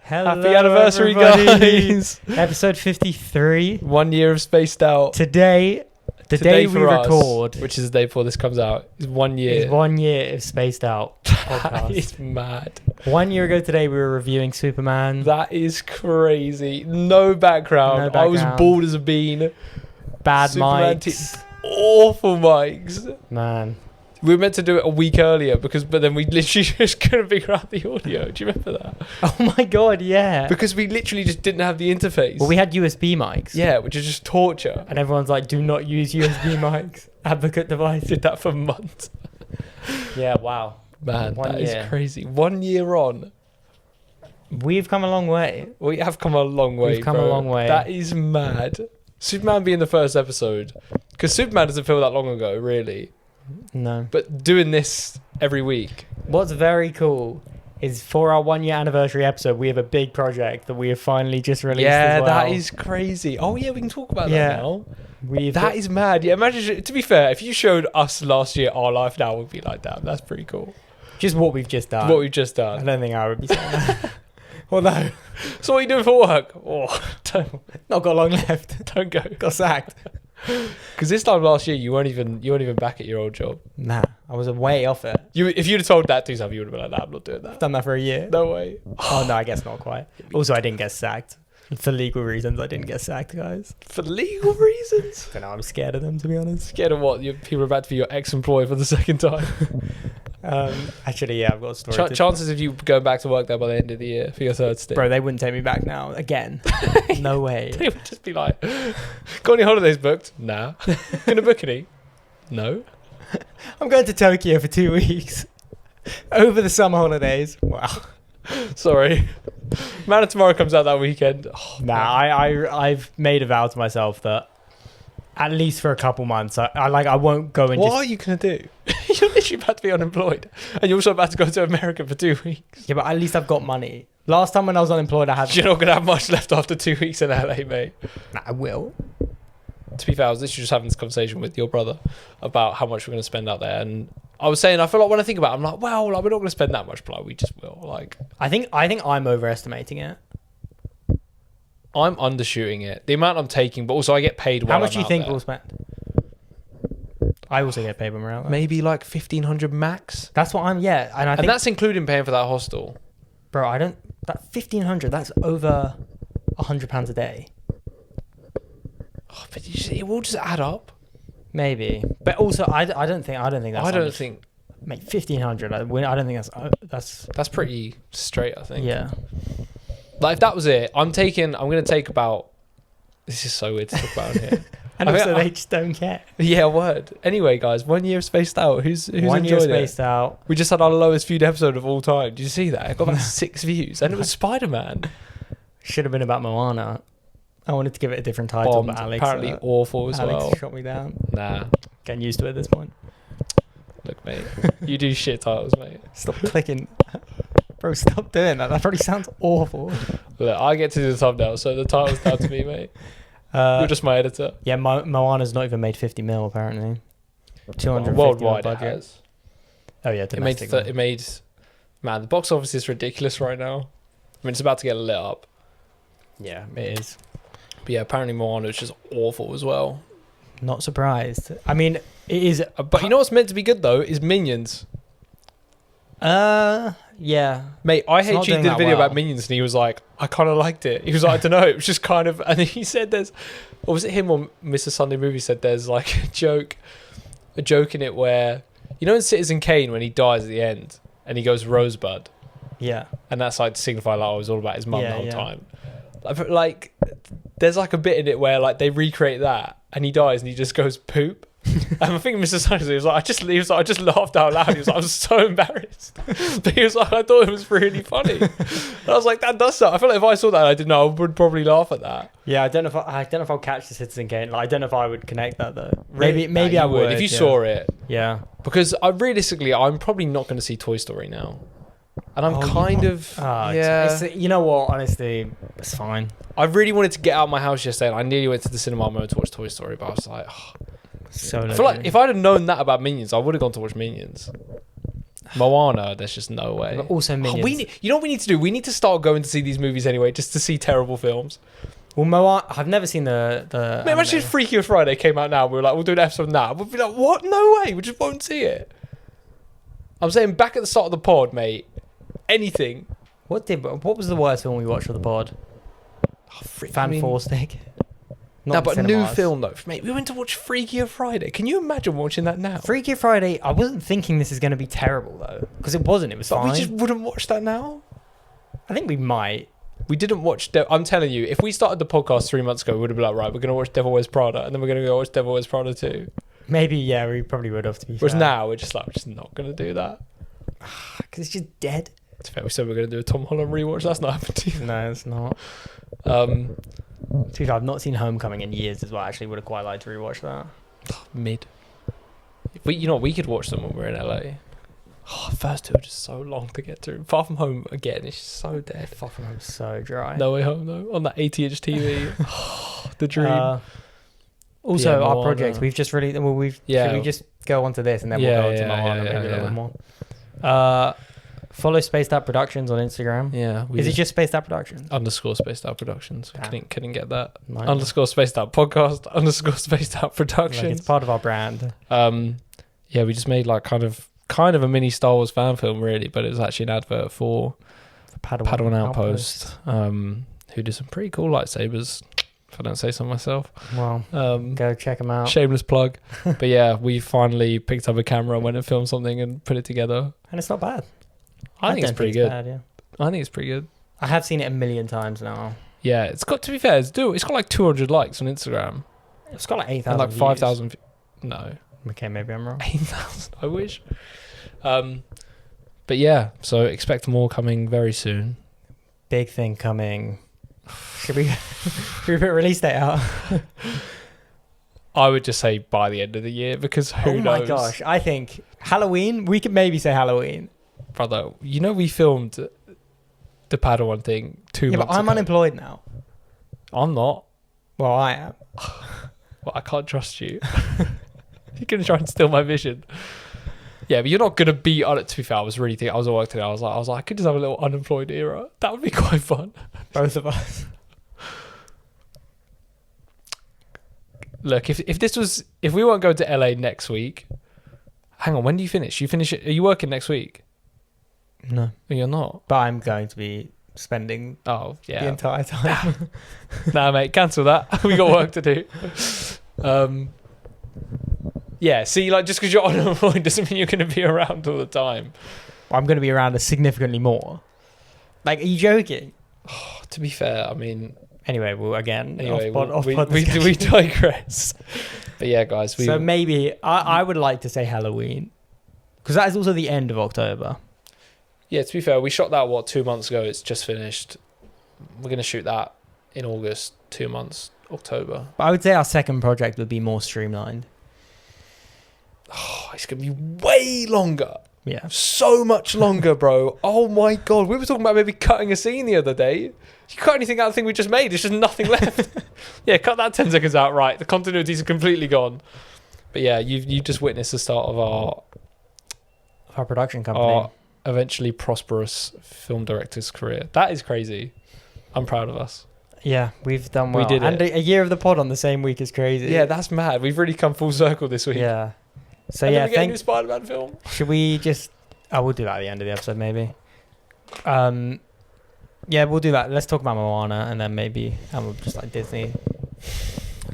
Hello, Happy anniversary, everybody. guys. Episode 53. 1 year of Spaced Out. Today, the day we for us, record, which is the day before this comes out, is 1 year. is 1 year of Spaced Out podcast. It's mad. 1 year ago today, we were reviewing Superman. That is crazy. No background. I was bald as a bean. Bad Superman mics. Awful mics. Man. We were meant to do it a week earlier, but then we literally just couldn't figure out the audio. Do you remember that? Oh my god, yeah. Because we literally just didn't have the interface. Well, we had USB mics. Yeah, which is just torture. And everyone's like, do not use USB mics. Advocate device. Did that for months. Yeah, wow. Man, that year. is crazy. 1 year on. We've come a long way. We have come a long way. We've come a long way. That is mad. Superman being the first episode. Because Superman doesn't feel that long ago, really. No. But doing this every week. What's very cool is for our 1 year anniversary episode, we have a big project that we have finally just released as well. That is crazy. Oh, yeah, we can talk about that now. That is mad. Yeah, imagine, to be fair, if you showed us last year our life now, we'd be like, damn, that's pretty cool. Just what we've just done. What we've just done. I don't think I would be saying that. Well, no. So what are you doing for work? Oh, Not got long left. don't go. Got sacked. Because this time last year, you weren't even back at your old job. Nah, I was way off it. If you'd have told that to yourself, you would have been like, nah, I'm not doing that. Done that for a year. No way. Oh, no, I guess not quite. Also, I didn't get sacked. For legal reasons, I didn't get sacked, guys. For legal reasons? I don't know, I'm scared of them, to be honest. Scared of what? People are about to be your ex-employee for the second time. Actually, yeah, I've got a story. Chances of you going back to work there by the end of the year for your third stint. Bro, they wouldn't take me back now. Again. No way. They would just be like, got any holidays booked? Nah. Gonna book any? No. I'm going to Tokyo for 2 weeks. Over the summer holidays. Wow. Sorry. Man of Tomorrow comes out that weekend. Oh, nah, I've made a vow to myself that at least for a couple months, I won't go and What are you going to do? You're literally about to be unemployed. And you're also about to go to America for 2 weeks. Yeah, but at least I've got money. Last time when I was unemployed, I had... You're not going to have much left after 2 weeks in LA, mate. Nah, I will. To be fair, I was literally just having this conversation with your brother about how much we're going to spend out there. And I was saying, I feel like when I think about it, I'm like, well, like, we're not going to spend that much, but like, we just will. Like, I think I'm overestimating it. I'm undershooting it. The amount I'm taking, but also I get paid well. How much do you think we'll spend? I also get paid when we're out there. Maybe like 1,500 max. That's what I'm, yeah. And I think, that's including paying for that hostel. Bro, that 1,500, that's over £100 a day. Oh, but it will just add up. Maybe. But also, I don't think that's... Mate, 1,500, I don't think that's pretty straight, I think. Yeah. Like, if that was it, I'm going to take about... This is so weird to talk about here. And also, they just don't care. Yeah, word. Anyway, guys, 1 year of Spaced Out. Who's 1 year enjoyed Spaced Out. We just had our lowest viewed episode of all time. Did you see that? It got about 6 views. And it was Spider-Man. Should have been about Moana. I wanted to give it a different title, but Alex... Apparently awful as well. Alex shot me down. Nah. Getting used to it at this point. Look, mate. You do shit titles, mate. Stop clicking. Bro, stop doing that. That probably sounds awful. Look, I get to do the thumbnail, so the title's down to me, mate. You're just my editor. Yeah, Moana's not even made 50 mil, apparently. 250 worldwide budget. it has. Oh, yeah, domestic. It made... Man, the box office is ridiculous right now. I mean, it's about to get lit up. Yeah, it is. But yeah, apparently Moana is just awful as well. Not surprised. I mean, it is... But you know what's meant to be good, though, is Minions. Yeah. Mate, IHG did a video about Minions and he was like, I kind of liked it. He was like, I don't know, it was just kind of... And he said there's... Or was it him or Mr. Sunday Movie said there's like a joke in it where... You know in Citizen Kane when he dies at the end and he goes Rosebud? Yeah. And that's like to signify like, I was all about his mum the whole time. Like, there's like a bit in it where like they recreate that and he dies and he just goes poop. And I think Mr. Sanders was like, I just laughed out loud. He was like, I was so embarrassed. But he was like, I thought it was really funny. And I was like, that does suck. I feel like if I saw that, I didn't know, I would probably laugh at that. Yeah, I don't know if I'll catch the Citizen Kane. Like, I don't know if I would connect that though. Maybe I would if you saw it. Yeah. Because I'm probably not going to see Toy Story now. And I'm you know what? Honestly, it's fine. I really wanted to get out of my house yesterday, and I nearly went to the cinema moment to watch Toy Story, but I was like, so I feel like if I'd have known that about Minions, I would have gone to watch Minions. Moana, there's just no way. But also Minions. You know what we need to do? We need to start going to see these movies anyway, just to see terrible films. Well, Moana, I've never seen the Man, imagine if Freaky Friday came out now, we were like, we'll do an episode now. We'd be like, what? No way. We just won't see it. I'm saying back at the start of the pod, mate, anything. What was the worst film we watched for the pod? Four Stick. No, but new film though, mate. We went to watch Freaky Friday. Can you imagine watching that now? Freaky Friday. I wasn't thinking this is going to be terrible though, because it wasn't. It was fine. We just wouldn't watch that now. I think we might. We didn't watch. I'm telling you, if we started the podcast 3 months ago, we would have been like, right, we're going to watch Devil Wears Prada, and then we're going to go watch Devil Wears Prada 2. Maybe, yeah, we probably would have to be. Whereas now we're just not going to do that because it's just dead. It's fair. We said we're going to do a Tom Holland rewatch. That's not happened to you. No, it's not. I've not seen Homecoming in years as well. I actually would have quite liked to rewatch that. Mid. We could watch them when we're in LA. First two are just so long to get through. Far From Home, again, it's just so dead. Far From Home's so dry. No Way Home, though, on that 80-inch TV. The dream. Also, our project, we've just really... Well, should we just go on to this and then we'll go on to Moana maybe a little bit more? Follow Spaced Out Productions on Instagram. Yeah. Is it just Spaced Out Productions? _, Spaced Out Productions. Couldn't get that. Nice. _ Spaced Out Podcast. _ Spaced Out Productions. Like it's part of our brand. Yeah, we just made like kind of a mini Star Wars fan film, really, but it was actually an advert for Padawan Outpost, who did some pretty cool lightsabers, if I don't say so myself. Well, go check them out. Shameless plug. But yeah, we finally picked up a camera, went and filmed something and put it together. And it's not bad. I think it's pretty good. Bad, yeah. I think it's pretty good. I have seen it a million times now. Yeah, it's got, to be fair, it's got like 200 likes on Instagram. It's got like 8,000 and like 5,000. No. Okay, maybe I'm wrong. 8,000, I wish. But yeah, so expect more coming very soon. Big thing coming. Should we put a release date out? I would just say by the end of the year, because who knows? Oh my gosh, I think Halloween, we could maybe say Halloween. Brother, we filmed the Padawan thing 2 months ago. But I'm unemployed now. I'm not. Well, I am. Well, I can't trust you. You're going to try and steal my vision. Yeah, but you're not going to be on it. To be fair, I was really thinking, I was at work today. I was like, I could just have a little unemployed era. That would be quite fun. Both of us. Look, if we weren't going to LA next week, hang on, when do you finish? Are you working next week? No. You're not. But I'm going to be spending the entire time. Nah, mate, cancel that. We got work to do. Yeah, see, like, just because you're unemployed doesn't mean you're going to be around all the time. I'm going to be around significantly more. Like, are you joking? To be fair, I mean... Anyway, we digress. But yeah, guys. So maybe, I would like to say Halloween. Because that is also the end of October. Yeah, to be fair, we shot that, 2 months ago? It's just finished. We're going to shoot that in August, 2 months, October. But I would say our second project would be more streamlined. Oh, it's going to be way longer. Yeah. So much longer, bro. Oh my God. We were talking about maybe cutting a scene the other day. You cut anything out of the thing we just made, there's just nothing left. Yeah, cut that 10 seconds out, right. The continuities are completely gone. But yeah, you just witnessed the start of our production company. Our eventually prosperous film director's career. That is crazy. I'm proud of us. Yeah, we've done well. We did it. And a year of the pod on the same week is crazy. Yeah, that's mad. We've really come full circle this week. Yeah. So and yeah, then we get a new Spider-Man film. Should we just... we'll do that at the end of the episode, maybe. Yeah, we'll do that. Let's talk about Moana, and then maybe we'll just like Disney.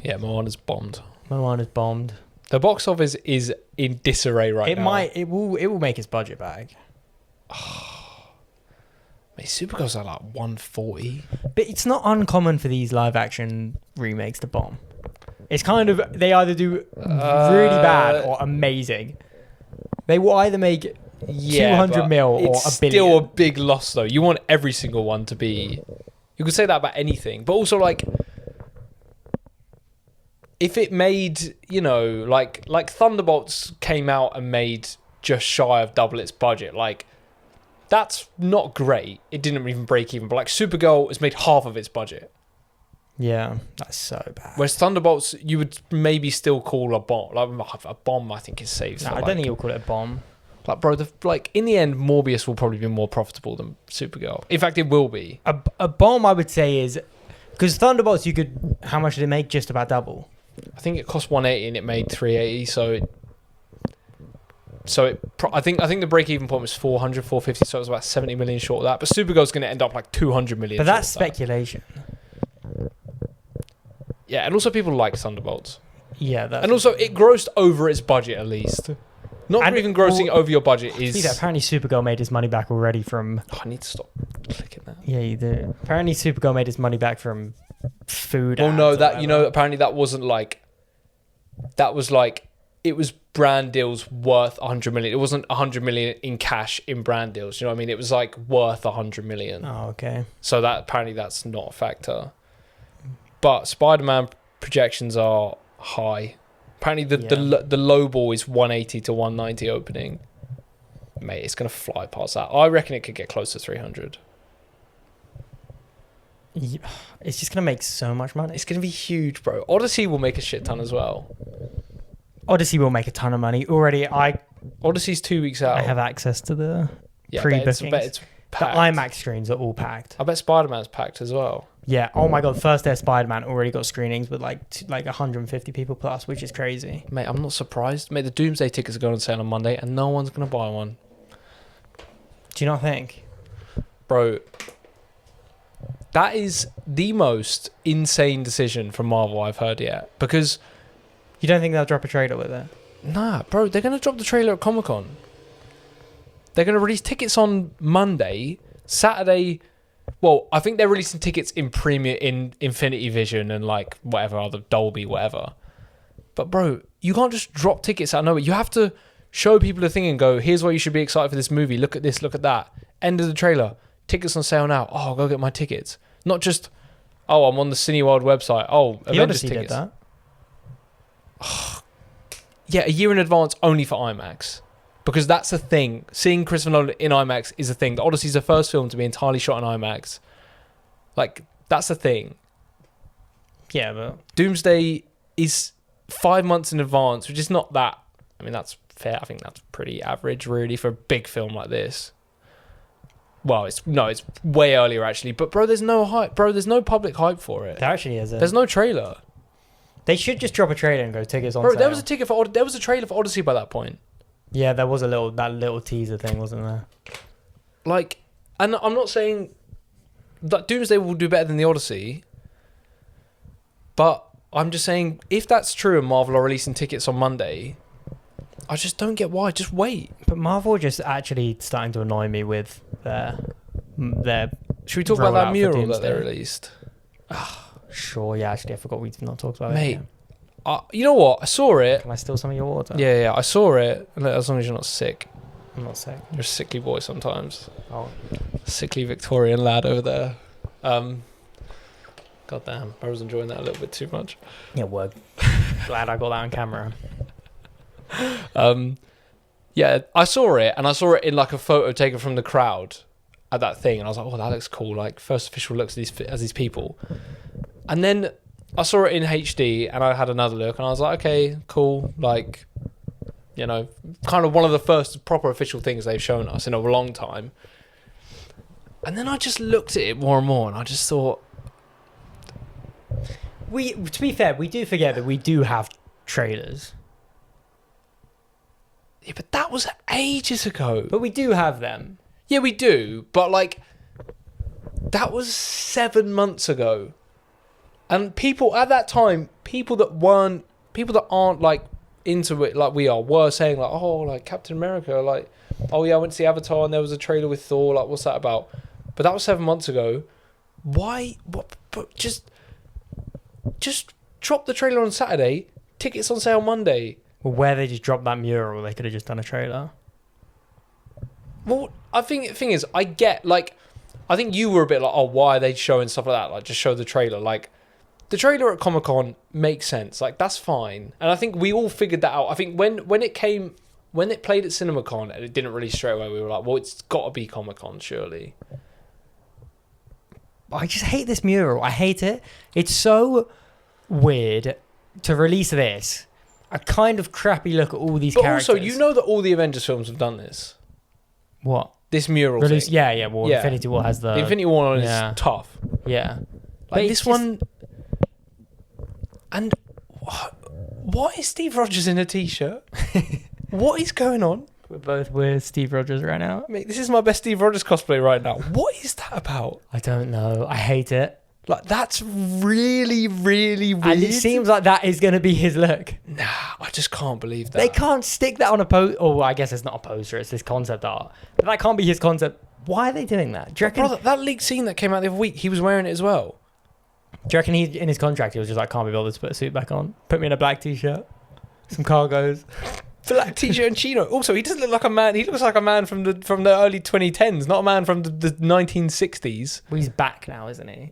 Yeah, Moana's bombed. Moana's bombed. The box office is in disarray right now. It will make its budget back. Mate, Supergirl's at like 140. But it's not uncommon for these live action remakes to bomb. It's kind of, they either do really bad or amazing. They will either make 200 mil or it's a billion. Still a big loss though. You want every single one to be... You could say that about anything. But also like... If it made, like Thunderbolts came out and made just shy of double its budget, like... That's not great. It didn't even break even. But like Supergirl has made half of its budget. Yeah, that's so bad. Whereas Thunderbolts, you would maybe still call a bomb. Like a bomb, I think is safe. No, I don't think you'll call it a bomb. Like, bro, in the end, Morbius will probably be more profitable than Supergirl. In fact, it will be. A bomb, I would say, is because Thunderbolts, how much did it make? Just about double. I think it cost 180 and it made 380. I think the break-even point was 450, so it was about 70 million short of that. But Supergirl's going to end up like 200 million. But that's speculation. Yeah, and also people like Thunderbolts. Yeah, and also it grossed over its budget at least. Not even grossing over your budget is. Apparently, Supergirl made his money back already from. Oh, I need to stop clicking that. Yeah, you do. Apparently, Supergirl made his money back from food. Well, no, apparently that wasn't like. That was like, it was brand deals worth 100 million. It wasn't 100 million in cash in brand deals. You know what I mean? It was like worth 100 million. Oh, okay. So apparently that's not a factor. But Spider-Man projections are high. Apparently the low ball is 180 to 190 opening. Mate, it's going to fly past that. I reckon it could get close to 300. Yeah, it's just going to make so much money. It's going to be huge, bro. Odyssey will make a shit ton as well. Odyssey will make a ton of money. Already, Odyssey's 2 weeks out. I have access to the pre-bookings. I bet it's packed. The IMAX screens are all packed. I bet Spider-Man's packed as well. Yeah. Oh my god. First day Spider-Man already got screenings with like 150 people plus, which is crazy. Mate, I'm not surprised. Mate, the Doomsday tickets are going on sale on Monday, and no one's gonna buy one. Do you not think, bro? That is the most insane decision from Marvel I've heard yet. Because you don't think they'll drop a trailer with it? Nah, bro. They're gonna drop the trailer at Comic-Con. They're gonna release tickets on Monday, Saturday. Well, I think they're releasing tickets in Infinity Vision and like whatever other Dolby, whatever. But bro, you can't just drop tickets out of nowhere. You have to show people the thing and go, here's why you should be excited for this movie. Look at this, look at that. End of the trailer. Tickets on sale now. Oh, I'll go get my tickets. Not just, oh, I'm on the Cineworld website. Oh, Avengers tickets. Did that. Yeah, a year in advance only for IMAX. Because that's the thing. Seeing Christopher Nolan in IMAX is a thing. The Odyssey's the first film to be entirely shot in IMAX. Like, that's the thing. Yeah, but Doomsday is 5 months in advance, which is not that. I mean, that's fair. I think that's pretty average, really, for a big film like this. Well, it's way earlier, actually. But, bro, there's no hype. Bro, there's no public hype for it. There actually isn't. There's no trailer. They should just drop a trailer and go tickets on sale. Bro, there was a trailer for Odyssey by that point. Yeah, there was that little teaser thing, wasn't there? Like, and I'm not saying that Doomsday will do better than the Odyssey, but I'm just saying if that's true and Marvel are releasing tickets on Monday, I just don't get why. Just wait. But Marvel are just actually starting to annoy me with their. Should we talk about that mural that they released? Sure. Yeah, actually, I forgot we've not talked about it. Mate. You know what? I saw it. Can I steal some of your water? Yeah, I saw it. As long as you're not sick. I'm not sick. You're a sickly boy sometimes. Oh. Sickly Victorian lad over there. God damn, I was enjoying that a little bit too much. Yeah, word. Glad I got that on camera. Yeah, I saw it, and I saw it in like a photo taken from the crowd at that thing, and I was like, oh, that looks cool. Like, first official looks at these people. And then I saw it in HD and I had another look and I was like, okay, cool. Like, you know, kind of one of the first proper official things they've shown us in a long time. And then I just looked at it more and more and I just thought... To be fair, we do forget that we do have trailers. Yeah, but that was ages ago. But we do have them. Yeah, we do. But like, that was 7 months ago. And people at that time, people that aren't like into it like we are, were saying like, oh, like Captain America, like, oh yeah, I went to see Avatar and there was a trailer with Thor, like, what's that about? But that was 7 months ago. Why? What? But just drop the trailer on Saturday. Tickets on sale Monday. Well, where they just dropped that mural, they could have just done a trailer. Well, I think the thing is, I get like, I think you were a bit like, oh, why are they showing stuff like that? Like, just show the trailer. Like, the trailer at Comic-Con makes sense. Like, that's fine. And I think we all figured that out. I think when it played at CinemaCon and it didn't release straight away, we were like, well, it's got to be Comic-Con, surely. I just hate this mural. I hate it. It's so weird to release this a kind of crappy look at all these But characters. also, you know that all the Avengers films have done this. What? This mural thing. Yeah. Well, Yeah. Infinity War has The Infinity War one yeah. is tough. Yeah. Like But this one... And why is Steve Rogers in a t-shirt? What is going on? We're both with Steve Rogers right now. Mate, this is my best Steve Rogers cosplay right now. What is that about? I don't know. I hate it. Like, that's really, really weird. And it seems like that is going to be his look. Nah, I just can't believe that. They can't stick that on a poster. Oh, I guess it's not a poster. It's this concept art. But that can't be his concept. Why are they doing that? Do you reckon, Brother, that leaked scene that came out the other week, he was wearing it as well. do you reckon he, in his contract, he was just like, can't be bothered to put a suit back on? Put me in a black t-shirt. Some cargos. Black t-shirt and chino. Also, he doesn't look like a man. He looks like a man from the early 2010s, not a man from the 1960s. Well, he's back now, isn't he?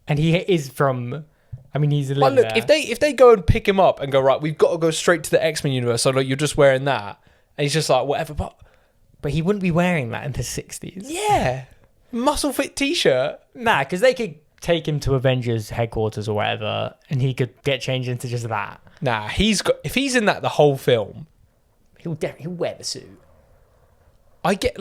And he is from... I mean, he's a But little... look, if they go and pick him up and go, right, we've got to go straight to the X-Men universe, so like, you're just wearing that, and he's just like, whatever, But he wouldn't be wearing that in the 60s. yeah, muscle fit t-shirt. Nah, because they could take him to Avengers headquarters or whatever, and he could get changed into just that. Nah, if he's in that the whole film, He'll wear the suit. I get,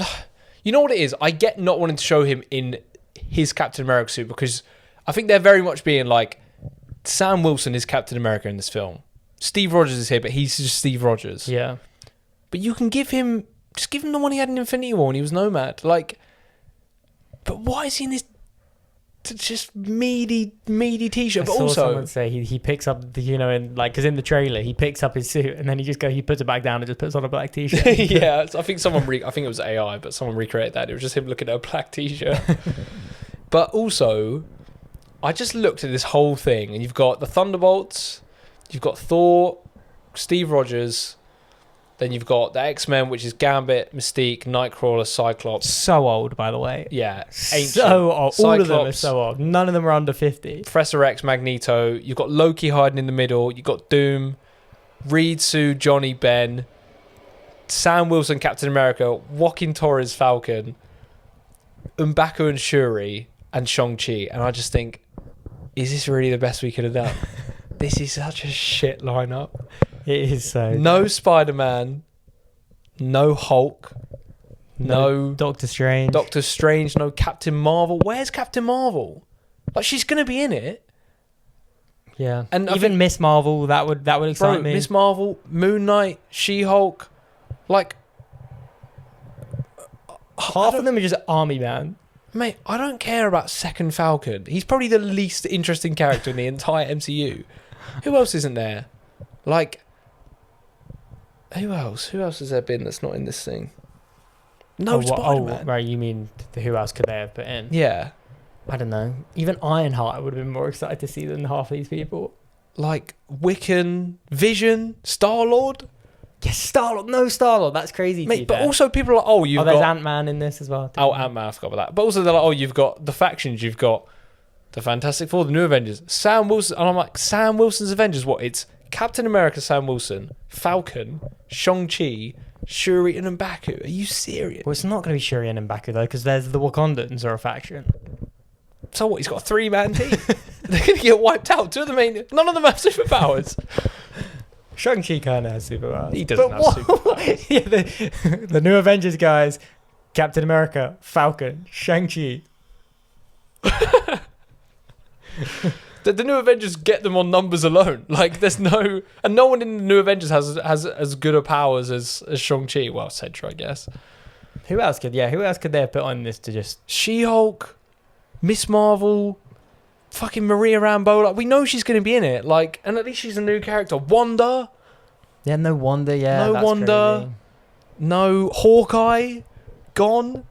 you know what it is? I get not wanting to show him in his Captain America suit because I think they're very much being like, Sam Wilson is Captain America in this film. Steve Rogers is here, but he's just Steve Rogers. Yeah. But you can give him the one he had in Infinity War when he was Nomad. Like, but why is he in this just meaty t-shirt? I But saw also, someone say he picks up the, because in the trailer he picks up his suit and then he puts it back down and just puts on a black t-shirt. yeah, I think I think it was AI, but someone recreated that. It was just him looking at a black t-shirt. But also, I just looked at this whole thing, and you've got the Thunderbolts, you've got Thor, Steve Rogers, then you've got the X-Men, which is Gambit, Mystique, Nightcrawler, Cyclops. So old, by the way. Yeah, ancient. So old. All of them are Cyclops, so old. None of them are under 50. Professor X, Magneto. You've got Loki hiding in the middle. You've got Doom, Reed, Sue, Johnny, Ben, Sam Wilson, Captain America, Joaquin Torres, Falcon, M'Baku and Shuri, and Shang-Chi. And I just think, is this really the best we could have done? This is such a shit lineup. It is so. No Spider-Man, no Hulk, no Doctor Strange. Doctor Strange, no Captain Marvel. Where's Captain Marvel? Like, she's going to be in it. Yeah. And I even think- Miss Marvel, that would excite me. Miss Marvel, Moon Knight, She-Hulk. Like, Half of them are just army man. mate, I don't care about Second Falcon. He's probably the least interesting character in the entire MCU. Who else isn't there? Like, who else? Who else has there been that's not in this thing? No Spider-Man. Right, you mean who else could they have put in? Yeah. I don't know. Even Ironheart, I would have been more excited to see than half these people. Like, Wiccan, Vision, Star-Lord. Yes, Star-Lord. No Star-Lord. That's crazy. Mate, but also people are like, oh, you've there's got... Ant-Man in this as well. Oh, Ant-Man, I forgot about that. But also they're like, oh, you've got the factions. You've got the Fantastic Four, the New Avengers, Sam Wilson. And I'm like, Sam Wilson's Avengers? What? It's Captain America, Sam Wilson, Falcon, Shang-Chi, Shuri, and M'Baku. Are you serious? Well, it's not going to be Shuri and M'Baku, though, because there's the Wakandans are a faction. So what? He's got a 3-man team. They're going to get wiped out. Two of the main... None of them have superpowers. Shang-Chi kind of has superpowers. He doesn't have superpowers. Yeah, the New Avengers guys, Captain America, Falcon, Shang-Chi. The New Avengers get them on numbers alone. Like, there's no... And no one in the New Avengers has as good of powers as Shang-Chi. Well, Centra, I guess. Who else could they have put on this to just... She-Hulk, Miss Marvel, fucking Maria Rambeau. Like, we know she's going to be in it. Like, and at least she's a new character. Wanda. Yeah, no Wanda, yeah. No that's Wanda. crazy. No Hawkeye. Gone.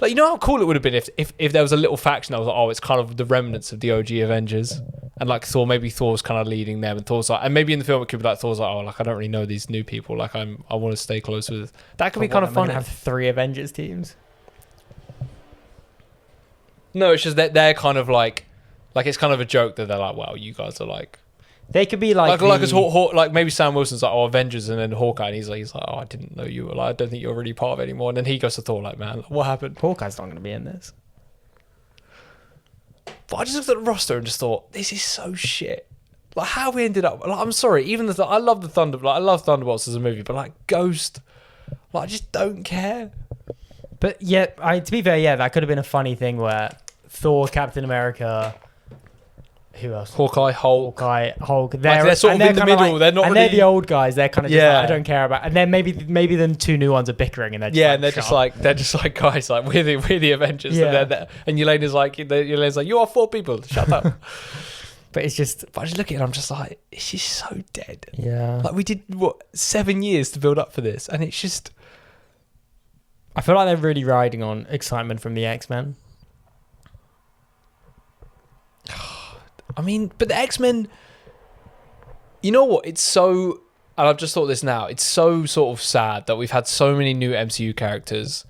Like, you know how cool it would have been if there was a little faction that was like, oh, it's kind of the remnants of the OG Avengers. And like maybe Thor's kind of leading them, and Thor's like, and maybe in the film it could be like Thor's like, oh, like I don't really know these new people. Like I want to stay close with. That could be kind of fun. Have 3 Avengers teams. No, it's just that they're kind of like it's kind of a joke that they're like, well, you guys are like. They could be like like maybe Sam Wilson's like, oh, Avengers, and then Hawkeye, and he's like, oh, I didn't know you were like, I don't think you're really part of it anymore. And then he goes to Thor like, man, what happened? Hawkeye's not going to be in this. But I just looked at the roster and just thought, this is so shit. like how we ended up. Like, I'm sorry, even I love the I love Thunderbolts as a movie, but like Ghost, like I just don't care. But yeah, to be fair, yeah, that could have been a funny thing where Thor, Captain America, who else? Hawkeye, Hulk. They're sort of in the middle. They're not. And really... they're the old guys. They're kind of just like, I don't care about. And then maybe the two new ones are bickering, and they're just and they're just like guys, like we're the Avengers. Yeah. And Yelena's like you are 4 people. Shut up. But I just look at it, and I'm just like, it's just so dead. Yeah. Like we did 7 years to build up for this, and it's just. I feel like they're really riding on excitement from the X-Men. I mean, but the X-Men, you know what? It's so, and I've just thought this now, it's so sort of sad that we've had so many new MCU characters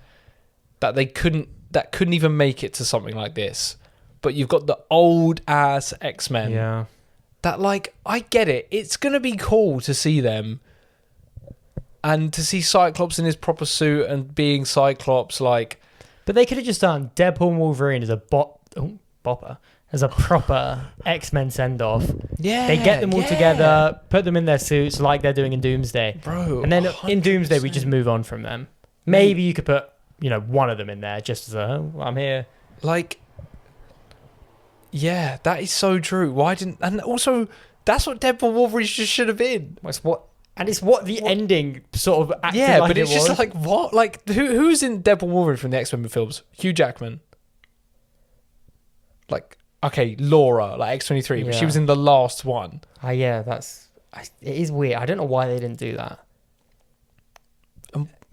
that couldn't even make it to something like this. But you've got the old ass X-Men. Yeah. That like, I get it. It's going to be cool to see them and to see Cyclops in his proper suit and being Cyclops, like. But they could have just done Deadpool and Wolverine as a bopper. As a proper X-Men send-off. Yeah. They get them all together, put them in their suits like they're doing in Doomsday. Bro. And then 100%. in Doomsday, we just move on from them. Maybe you could put, one of them in there just as I'm here. Like, yeah, that is so true. And also, that's what Deadpool Wolverine just should have been. It's what the ending sort of acted like but it's was. just like, what? Like, who's in Deadpool Wolverine from the X-Men films? Hugh Jackman. Like, okay, Laura, like X-23, but she was in the last one. Yeah, it is weird. I don't know why they didn't do that.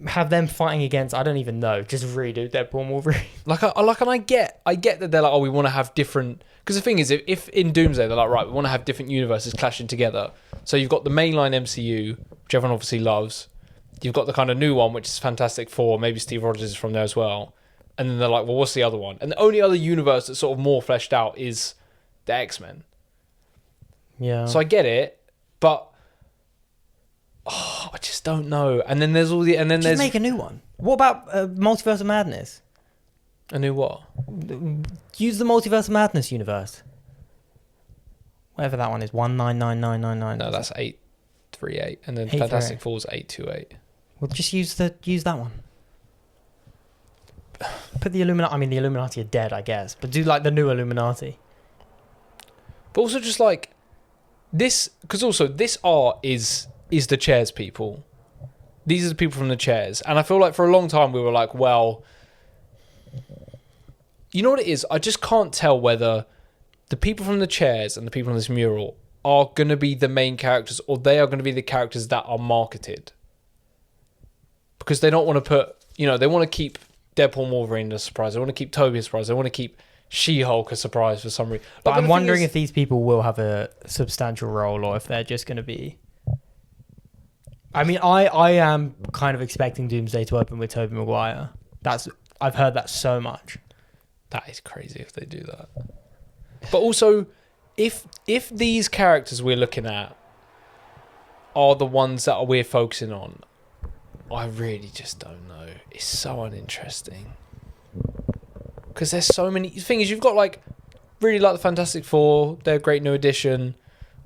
Have them fighting against, I don't even know, just redo Deadpool and Wolverine. And I get that they're like, oh, we want to have different, because the thing is, if in Doomsday they're like, right, we want to have different universes clashing together. So you've got the mainline MCU, which everyone obviously loves. You've got the kind of new one, which is Fantastic Four. Maybe Steve Rogers is from there as well. And then they're like, well, what's the other one? And the only other universe that's sort of more fleshed out is the X-Men. Yeah. So I get it, but I just don't know. And then there's there's make a new one. What about Multiverse of Madness? A new what? Use the Multiverse of Madness universe. Whatever that one is, 199999. No, that's 838, and then Fantastic Four's 828. Well, just use that one. Put the Illuminati. I mean, the Illuminati are dead, I guess, but do like the new Illuminati. But also just like this, because also this art is the chairs people. These are the people from the chairs, and I feel like for a long time we were like, well, you know what it is? I just can't tell whether the people from the chairs and the people on this mural are going to be the main characters, or they are going to be the characters that are marketed, because they don't want to put, they want to keep Deadpool and Wolverine a surprise. They want to keep Toby a surprise. They want to keep She-Hulk a surprise for some reason. But I'm wondering if these people will have a substantial role, or if they're just going to be. I mean, I am kind of expecting Doomsday to open with Tobey Maguire. I've heard that so much. That is crazy if they do that. But also, if these characters we're looking at are the ones that we're focusing on, I really just don't know. It's so uninteresting. Because there's so many... The thing is, you've got, like... Really like the Fantastic Four. They're a great new addition.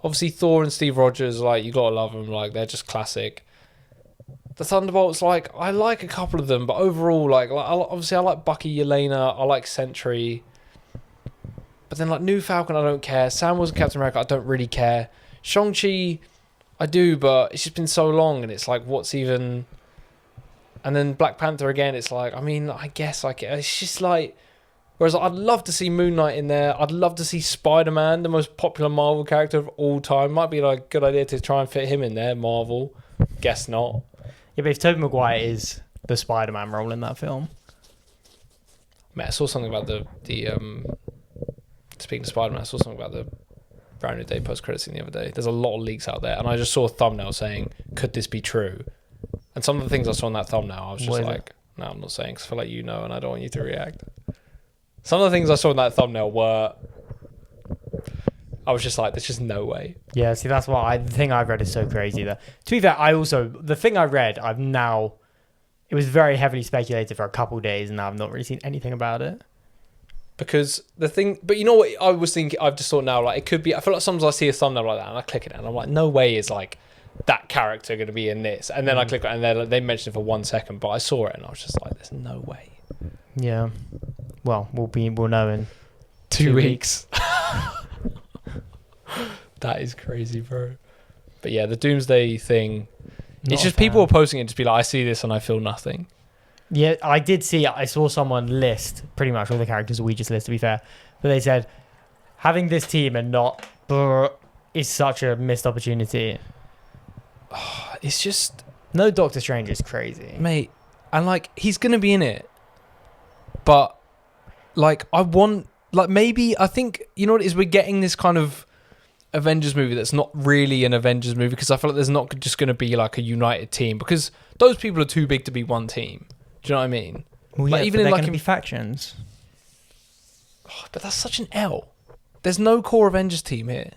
Obviously, Thor and Steve Rogers, like, you gotta love them. Like, they're just classic. The Thunderbolts, like, I like a couple of them. But overall, obviously, I like Bucky, Yelena. I like Sentry. But then, like, New Falcon, I don't care. Sam Wilson, Captain America, I don't really care. Shang-Chi, I do, but it's just been so long. And it's like, what's even... And then Black Panther again, it's like, I mean, I guess it's just like, whereas I'd love to see Moon Knight in there. I'd love to see Spider-Man, the most popular Marvel character of all time. Might be like a good idea to try and fit him in there, Marvel. Guess not. Yeah, but if Tobey Maguire is the Spider-Man role in that film. Man, I saw something about the speaking of Spider-Man, I saw something about the Brand New Day post-credits scene the other day. There's a lot of leaks out there, and I just saw a thumbnail saying, could this be true? And some of the things I saw in that thumbnail, I was just like, no, I'm not saying, because I feel like you know, and I don't want you to react. Some of the things I saw in that thumbnail were... I was just like, there's just no way. Yeah, see, that's why the thing I've read is so crazy. That, to be fair, the thing I read, it was very heavily speculated for a couple of days, and now I've not really seen anything about it. Because the thing, but you know what I was thinking, I've just thought now, like, it could be, I feel like sometimes I see a thumbnail like that and I click it and I'm like, no way is like that character going to be in this. And then I click it and they mentioned it for 1 second, but I saw it and I was just like, there's no way. Yeah. Well, we'll know in 2 weeks. That is crazy, bro. But yeah, the Doomsday thing, it's just people were posting it to be like, I see this and I feel nothing. Yeah, I saw someone list pretty much all the characters that we just listed, to be fair. But they said, having this team and not is such a missed opportunity. It's just... No Doctor Strange is crazy. Mate, and like, he's going to be in it. But, like, I think, you know what it is? We're getting this kind of Avengers movie that's not really an Avengers movie, because I feel like there's not just going to be like a united team, because those people are too big to be one team. Do you know what I mean? Well, like, yeah, even they're in like going to be factions. Oh, but that's such an L. There's no core Avengers team here.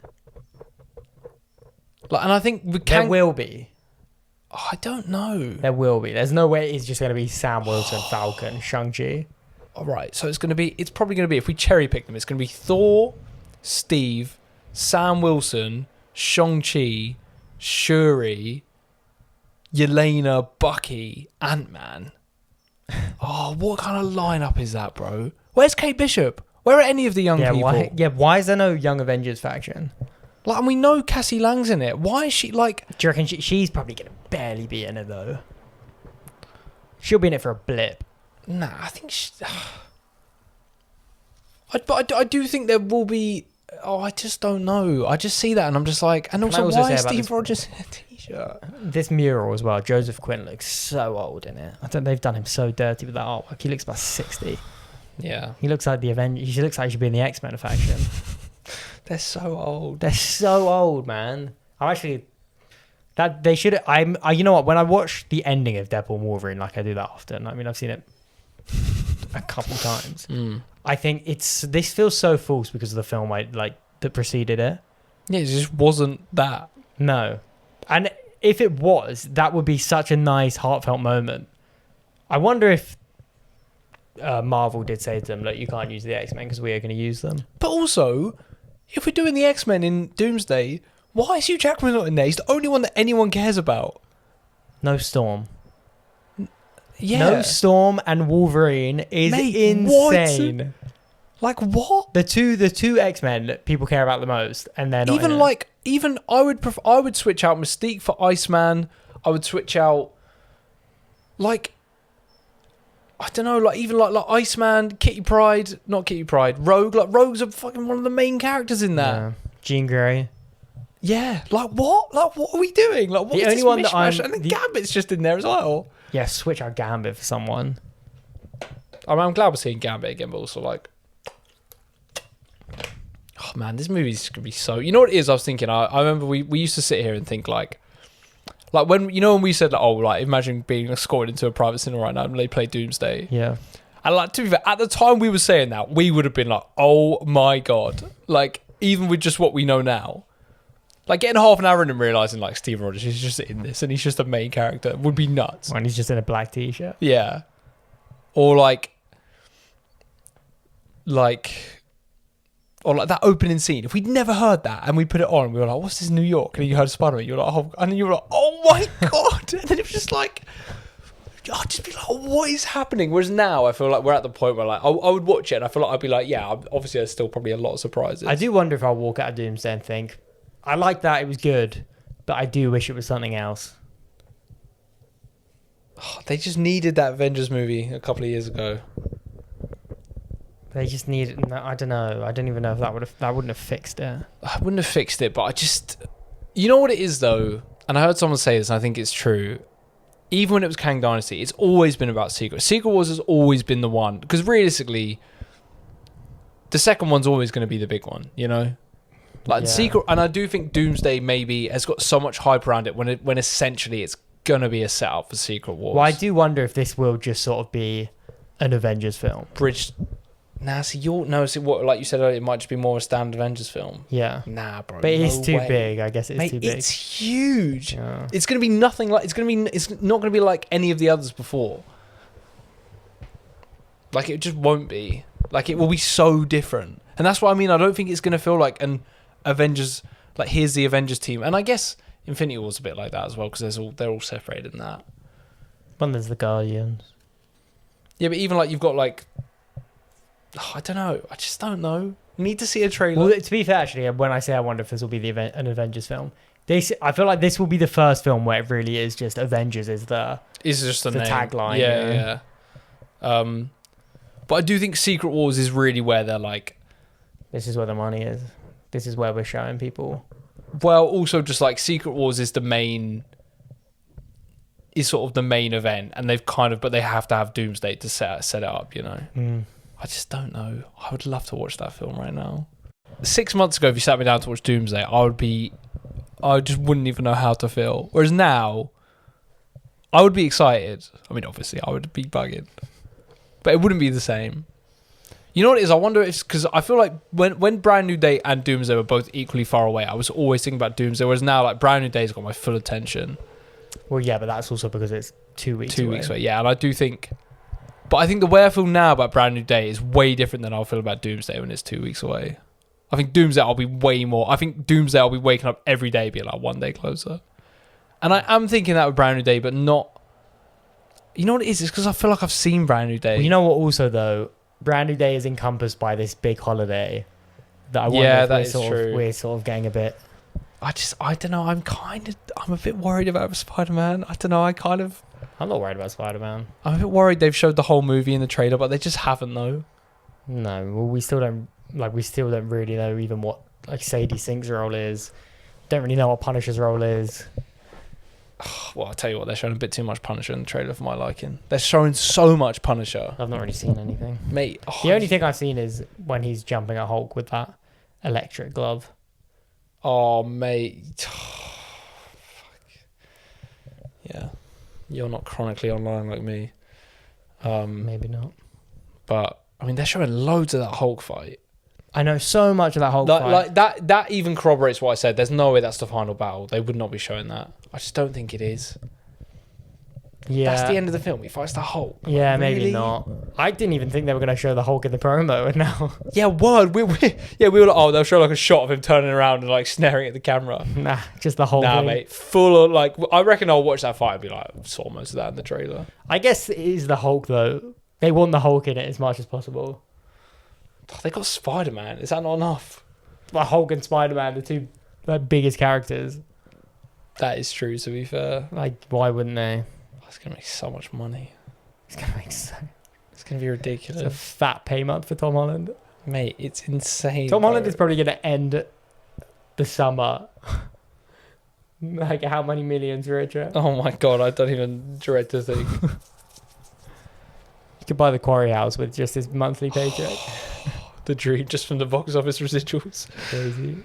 Like, and I think we can. There will be. Oh, I don't know. There will be. There's no way it's just going to be Sam Wilson, Falcon, Shang-Chi. All right, so it's probably going to be, if we cherry pick them, it's going to be Thor, Steve, Sam Wilson, Shang-Chi, Shuri, Yelena, Bucky, Ant-Man. Oh, what kind of lineup is that, bro? Where's Kate Bishop? Where are any of the young people? Why is there no Young Avengers faction? Like, and we know Cassie Lang's in it. Why is she like... Do you reckon she's probably going to barely be in it, though? She'll be in it for a blip. Nah, I think she... I do think there will be... Oh, I just don't know. I just see that and I'm just like... And also why is Steve Rogers in a t-shirt? This mural as well. Joseph Quinn looks so old in it. I think they've done him so dirty with that artwork. He looks about 60. Yeah. He looks like the Avengers. He looks like he should be in the X-Men faction. They're so old. They're so old, man. I'm actually... That they should... you know what? When I watch the ending of Deadpool and Wolverine, like I do that often. I mean, I've seen it a couple times. I think this feels so false because of the film that preceded it. Yeah, it just wasn't that. No. And if it was, that would be such a nice, heartfelt moment. I wonder if Marvel did say to them, look, you can't use the X-Men because we are going to use them. But also, if we're doing the X-Men in Doomsday, why is Hugh Jackman not in there? He's the only one that anyone cares about. No Storm. Yeah. No Storm and Wolverine is insane. What? Like what? The two X-Men that people care about the most, and they're not I would switch out Mystique for Iceman. I would switch out like I don't know, like even like Iceman, not Kitty Pryde, Rogue. Like Rogue's a fucking one of the main characters in that. Yeah. Jean Grey. Yeah, like what? Like what are we doing? Like what? The only one that and then Gambit's just in there as well. Yeah, switch out Gambit for someone. I mean, I'm glad we're seeing Gambit again, but also like, oh man, this movie's gonna be so. You know what it is? I was thinking. I remember we used to sit here and think like when when we said like, oh, like imagine being escorted into a private cinema right now and they play Doomsday. Yeah. And like to be fair, at the time we were saying that, we would have been like, oh my god, like even with just what we know now. Like getting half an hour in and realising like Steve Rogers is just in this and he's just a main character would be nuts. When he's just in a black t-shirt. Yeah. Or like that opening scene. If we'd never heard that and we put it on, we were like, what's this, New York? And you heard Spider-Man, you were like, oh, and you were like, oh my god. And then it was just like, I'd just be like, what is happening? Whereas now I feel like we're at the point where like I would watch it and I feel like I'd be like, yeah, obviously there's still probably a lot of surprises. I do wonder if I'll walk out of Doomsday and think, I like that, it was good, but I do wish it was something else. Oh, they just needed that Avengers movie a couple of years ago. They just needed... I don't know. I don't even know if that wouldn't have fixed it. I wouldn't have fixed it, but I just... You know what it is, though? And I heard someone say this, and I think it's true. Even when it was Kang Dynasty, it's always been about Secret. Secret Wars has always been the one. Because realistically, the second one's always going to be the big one, you know? Like Secret, and I do think Doomsday maybe has got so much hype around it when essentially it's gonna be a setup for Secret Wars. Well, I do wonder if this will just sort of be an Avengers film. What like you said earlier, it might just be more a standard Avengers film. Yeah. Nah, bro. But it's too big. I guess it's too big. It's huge. Yeah. It's gonna be nothing like. It's not gonna be like any of the others before. Like it just won't be. Like, it will be so different. And that's what I mean. I don't think it's going to feel like an Avengers, like, here's the Avengers team. And I guess Infinity War's a bit like that as well, because they're all separated in that. When there's the Guardians. Yeah, but even, like, you've got, like... I don't know. I just don't know. Need to see a trailer. Well, to be fair, actually, when I say I wonder if this will be an Avengers film, I feel like this will be the first film where it really is just Avengers is the... It's just the name. Tagline. Yeah. But I do think Secret Wars is really where they're like... This is where the money is. This is where we're showing people. Well, also just like Secret Wars is the main... Is sort of the main event. And they've kind of... But they have to have Doomsday to set it up, you know? I just don't know. I would love to watch that film right now. 6 months ago, if you sat me down to watch Doomsday, I just wouldn't even know how to feel. Whereas now, I would be excited. I mean, obviously, I would be bugging. But it wouldn't be the same. You know what it is? I wonder if it's because I feel like when Brand New Day and Doomsday were both equally far away, I was always thinking about Doomsday, whereas now, like, Brand New Day's got my full attention. Well, yeah, but that's also because it's 2 weeks away. 2 weeks away, yeah. And I do think... But I think the way I feel now about Brand New Day is way different than I'll feel about Doomsday when it's 2 weeks away. I think Doomsday I'll be way more... I think Doomsday I'll be waking up every day being like 1 day closer. And I am thinking that with Brand New Day, but not... You know what it is? It's because I feel like I've seen Brand New Day. Well, you know what also, though? Brand New Day is encompassed by this big holiday that I wonder if we're sort of getting a bit... I don't know. I'm a bit worried about Spider-Man. I don't know. I'm not worried about Spider-Man. I'm a bit worried they've showed the whole movie in the trailer, but they just haven't, though. No, well, we still don't really know even what, like, Sadie Sink's role is. Don't really know what Punisher's role is. Well, I'll tell you what, they're showing a bit too much Punisher in the trailer for my liking. They're showing so much Punisher. I've not really seen anything. Mate. The only thing I've seen is when he's jumping at Hulk with that electric glove. Oh, mate. Fuck. Yeah. You're not chronically online like me. Maybe not. But, I mean, they're showing loads of that Hulk fight. I know so much of that Hulk fight. Like, that even corroborates what I said. There's no way that's the final battle. They would not be showing that. I just don't think it is. Yeah. That's the end of the film. He fights the Hulk. Yeah, like, maybe really? not. I didn't even think they were going to show the Hulk in the promo, and now... Yeah, word. We were like, they'll show like a shot of him turning around and like staring at the camera. Nah, just the whole thing. Nah, mate. Full of like... I reckon I'll watch that fight and be like, I saw most of that in the trailer. I guess it is the Hulk, though. They want the Hulk in it as much as possible. They got Spider-Man. Is that not enough? Like Hulk and Spider-Man, the two biggest characters. That is true, to be fair. Like, why wouldn't they? It's going to make so much money. It's going to be ridiculous. It's a fat payment for Tom Holland. Mate, it's insane. Tom Holland is probably going to end the summer like how many millions richer? Oh my God, I don't even dread to think. You could buy the Quarry House with just his monthly paycheck. The dream just from the box office residuals. Crazy.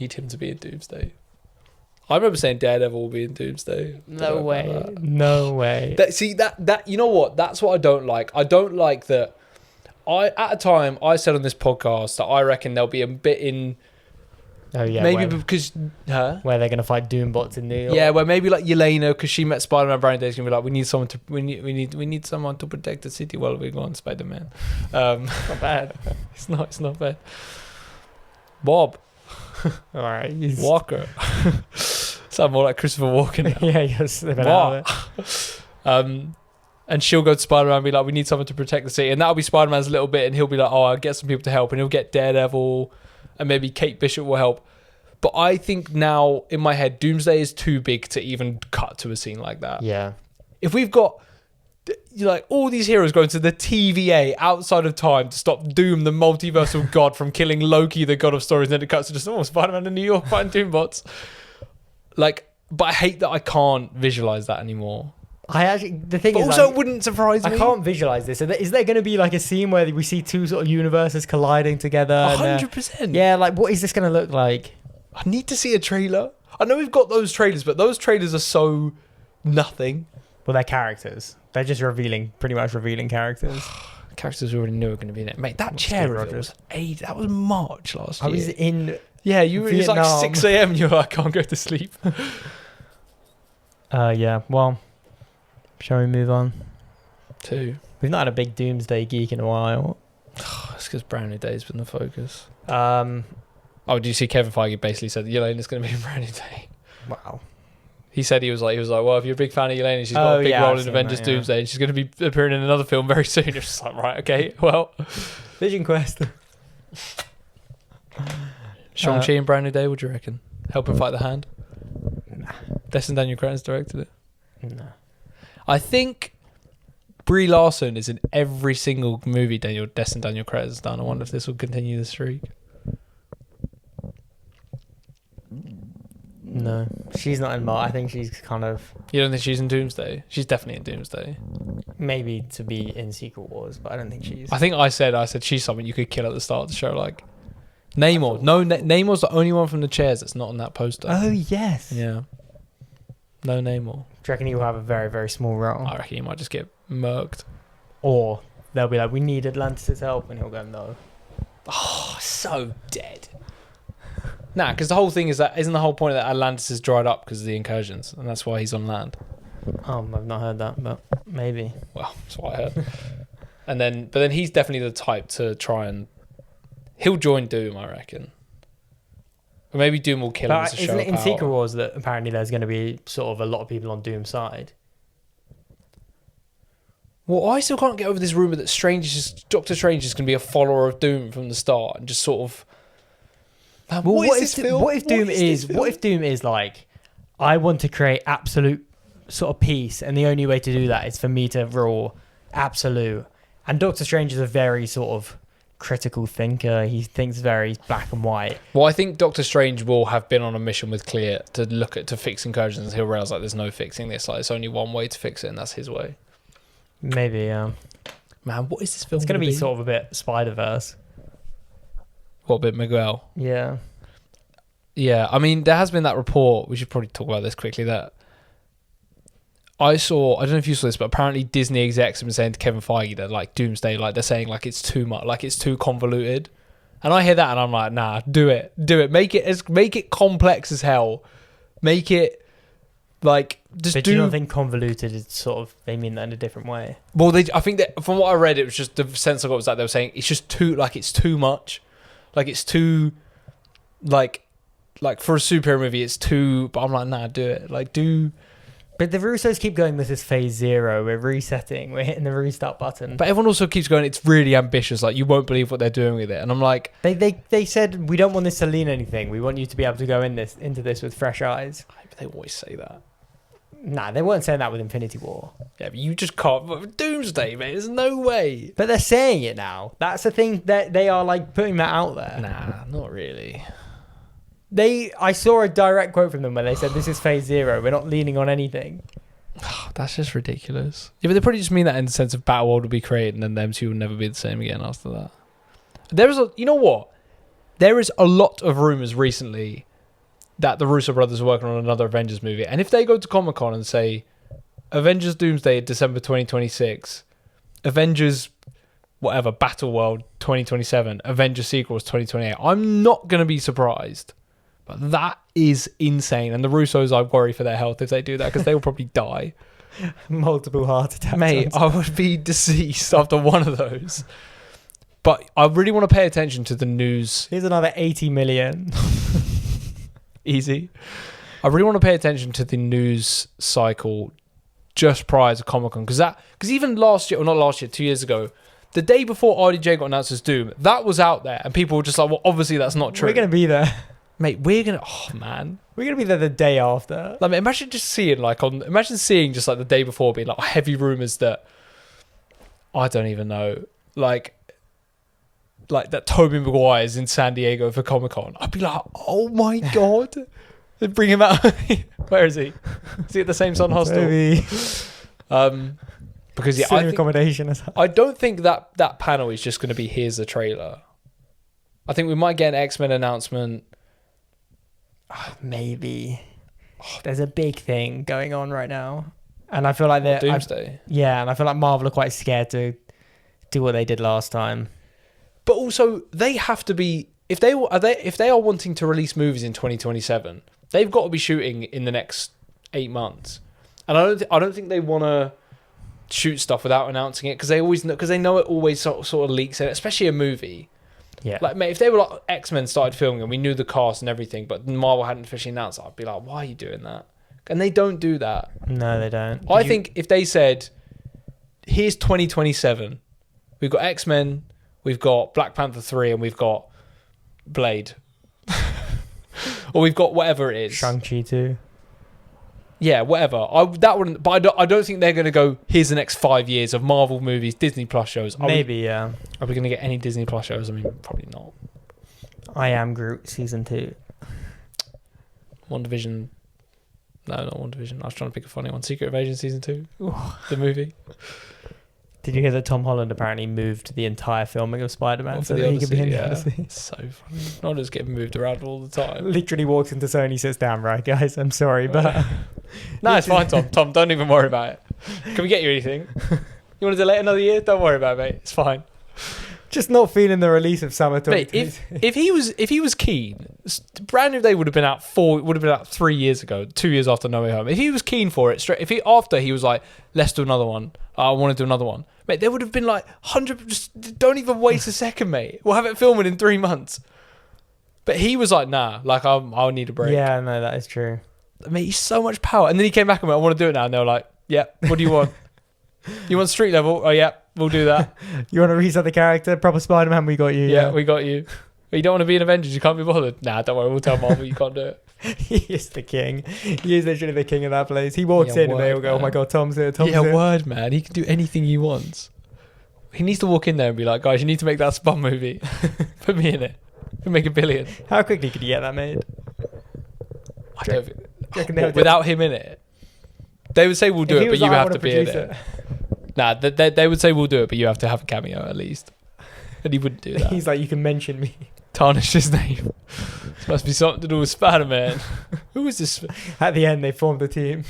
Need him to be in Doomsday. I remember saying Daredevil will be in Doomsday. No way. No way. That you know what? That's what I don't like. I don't like that. At a time I said on this podcast that I reckon there'll be a bit in. Oh yeah. Maybe because where they're gonna fight Doombots in New York. Yeah, where maybe like Yelena, because she met Spider-Man. Brand Day's gonna be like, we need someone to protect the city while we go on Spider-Man. Not bad. It's not bad. Bob. All right. Walker. Sound more like Christopher Walken. Yeah, yes. And she'll go to Spider-Man and be like, we need someone to protect the city. And that'll be Spider-Man's little bit. And he'll be like, oh, I'll get some people to help. And he'll get Daredevil. And maybe Kate Bishop will help. But I think now, in my head, Doomsday is too big to even cut to a scene like that. Yeah. If we've got like all these heroes going to the TVA outside of time to stop Doom, the multiversal god, from killing Loki, the god of stories, and then it cuts to just, Spider-Man in New York fighting Doombots. Like, but I hate that I can't visualize that anymore. The thing is, also, it wouldn't surprise me. I can't visualize this. Is there going to be like a scene where we see two sort of universes colliding together? 100%. Yeah, like what is this going to look like? I need to see a trailer. I know we've got those trailers, but those trailers are so nothing. Well, they're characters. They're just pretty much revealing characters. Characters we already knew were going to be in it. Mate, that chair was that was March last year. I was in it was like 6 a.m. and you were like, I can't go to sleep. Yeah, well, shall we move on? We've not had a big Doomsday geek in a while. It's because Brownie Day's been the focus. Um, Oh, do you see Kevin Feige basically said that Yelena's going to be in Brownie Day? wow. He said he was like, well, if you're a big fan of Yelena, she's got a big role in Avengers Doomsday, and she's going to be appearing in another film very soon. You're just like, right, okay, well. Vision Quest. Shang-Chi and Brownie Day, what do you reckon? Help him fight the hand? Nah. Destin Daniel Cretton's directed it. No. I think Brie Larson is in every single movie Destin Daniel Cretton's done. I wonder if this will continue the streak. No, she's not in Marvel. I think she's kind of... You don't think she's in Doomsday? She's definitely in Doomsday. Maybe to be in Secret Wars, but I don't think she's... I said she's someone you could kill at the start of the show, like Namor. No, Namor's the only one from the chairs that's not on that poster. Oh, yes. Yeah. No Namor. Do you reckon he will have a very, very small role? I reckon he might just get murked. Or they'll be like, we need Atlantis' help, and he'll go, no. Oh, so dead. Nah, because the whole thing is that isn't the whole point that Atlantis is dried up because of the incursions, and that's why he's on land. I've not heard that, but maybe. Well, that's what I heard. But then he's definitely the type to try and he'll join Doom, I reckon. Or maybe Doom will kill him as a show. Isn't it in Secret Wars that apparently there's going to be sort of a lot of people on Doom's side? Well, I still can't get over this rumor that Doctor Strange is going to be a follower of Doom from the start and just sort of. Man, Well, what if Doom is like, I want to create absolute sort of peace, and the only way to do that is for me to rule absolute. And Doctor Strange is a very sort of critical thinker. He thinks very black and white. Well, I think Doctor Strange will have been on a mission with Clea to fix incursions. He'll realize like there's no fixing this. Like there's only one way to fix it, and that's his way. Maybe, yeah. Man, what is this film? It's going to be sort of a bit Spider-Verse. What bit, Miguel? Yeah. Yeah, I mean, there has been that report, we should probably talk about this quickly, that I don't know if you saw this, but apparently Disney execs have been saying to Kevin Feige that, like, Doomsday, like, they're saying, like, it's too much, like, it's too convoluted. And I hear that and I'm like, nah, do it. Make it complex as hell. Make it, like, just but do you not think convoluted is sort of, they mean that in a different way? Well, I think that, from what I read, it was just, the sense I got was that they were saying, it's just too, like, it's too much. Like, it's too, like for a superhero movie, it's too. But I'm like, nah, do it. Like, do. But the Russos keep going, this is phase 0. We're resetting. We're hitting the restart button. But everyone also keeps going, it's really ambitious. Like, you won't believe what they're doing with it. And I'm like, they said we don't want this to lean anything. We want you to be able to go into this with fresh eyes. But they always say that. Nah, they weren't saying that with Infinity War. Yeah, but you just can't. Doomsday, mate. There's no way. But they're saying it now. That's the thing, that they are like putting that out there. Nah, not really. I saw a direct quote from them where they said, this is phase 0. We're not leaning on anything. That's just ridiculous. Yeah, but they probably just mean that in the sense of Battleworld will be created and then them two will never be the same again after that. You know what? There is a lot of rumours recently that the Russo brothers are working on another Avengers movie. And if they go to Comic-Con and say, Avengers Doomsday, December 2026, Avengers, whatever, Battleworld 2027, Avengers Sequels 2028, I'm not going to be surprised. But that is insane. And the Russos, I worry for their health if they do that, because they will probably die. Multiple heart attacks. Mate, I would be deceased after one of those. But I really want to pay attention to the news. Here's another 80 million. Easy. I really want to pay attention to the news cycle just prior to Comic-Con. Because even last year, or not last year, 2 years ago, the day before RDJ got announced as Doom, that was out there. And people were just like, well, obviously that's not true. We're going to be there. Mate, we're going to... Oh, man. We're going to be there the day after. Like, imagine seeing just like the day before being like heavy rumours that... I don't even know. Like that Tobey Maguire is in San Diego for Comic-Con. I'd be like, oh my God. They'd bring him out. Where is he? Is he at the same Sun Hostel? Because I don't think that panel is just going to be here's a trailer. I think we might get an X-Men announcement. Maybe. There's a big thing going on right now. And I feel like they're... Doomsday. and I feel like Marvel are quite scared to do what they did last time. But also, they have to be... If they are wanting to release movies in 2027, they've got to be shooting in the next 8 months. And I don't think they want to shoot stuff without announcing it because they know it always sort of leaks in, especially a movie. Yeah. Like, mate, if they were like X-Men started filming and we knew the cast and everything, but Marvel hadn't officially announced it, I'd be like, why are you doing that? And they don't do that. No, they don't. I think if they said, here's 2027, we've got X-Men, we've got Black Panther 3, and we've got Blade. Or we've got whatever it is. Shang-Chi too. Yeah, whatever. That wouldn't. But I don't think they're going to go, here's the next 5 years of Marvel movies, Disney Plus shows. Maybe, yeah. Are we going to get any Disney Plus shows? I mean, probably not. I Am Groot season 2. WandaVision. No, not WandaVision. I was trying to pick a funny one. Secret Invasion season 2. The movie. Did you hear that Tom Holland apparently moved the entire filming of Spider-Man so that he could be in the Odyssey? It's so funny. Not just getting moved around all the time. Literally walks into Sony, sits down, right, guys? I'm sorry, but... No, it's fine, Tom. Tom, don't even worry about it. Can we get you anything? You want to delay another year? Don't worry about it, mate. It's fine. Just not feeling the release of Summer 2020. Mate, if he was keen, Brand New Day would have been out 3 years ago, 2 years after No Way Home. If he was keen for it, after he was like, let's do another one. I want to do another one. Mate, there would have been like 100. Just don't even waste a second, mate. We'll have it filming in 3 months. But he was like, nah, like I'll need a break. Yeah, no, that is true. Mate, he's so much power. And then he came back and went, I want to do it now. And they were like, yeah, what do you want? You want street level? Oh, yeah, we'll do that. You want to reset the character? Proper Spider-Man, we got you. Yeah, we got you. But you don't want to be an Avengers, you can't be bothered. Nah, don't worry, we'll tell Marvel you can't do it. He is the king. He is literally the king of that place. He walks in and they all go, oh my God, Tom's here, Tom's here. Word, man. He can do anything he wants. He needs to walk in there and be like, guys, you need to make that Spun movie. Put me in it. We'll make $1 billion. How quickly could you get that made? I don't without him in it. They would say we'll do it, but you have to be in it. Nah, they would say we'll do it, but you have to have a cameo at least. And he wouldn't do that. He's like, you can mention me. Tarnish his name. This must be something to do with Spider-Man. Who is this? At the end, they formed a team.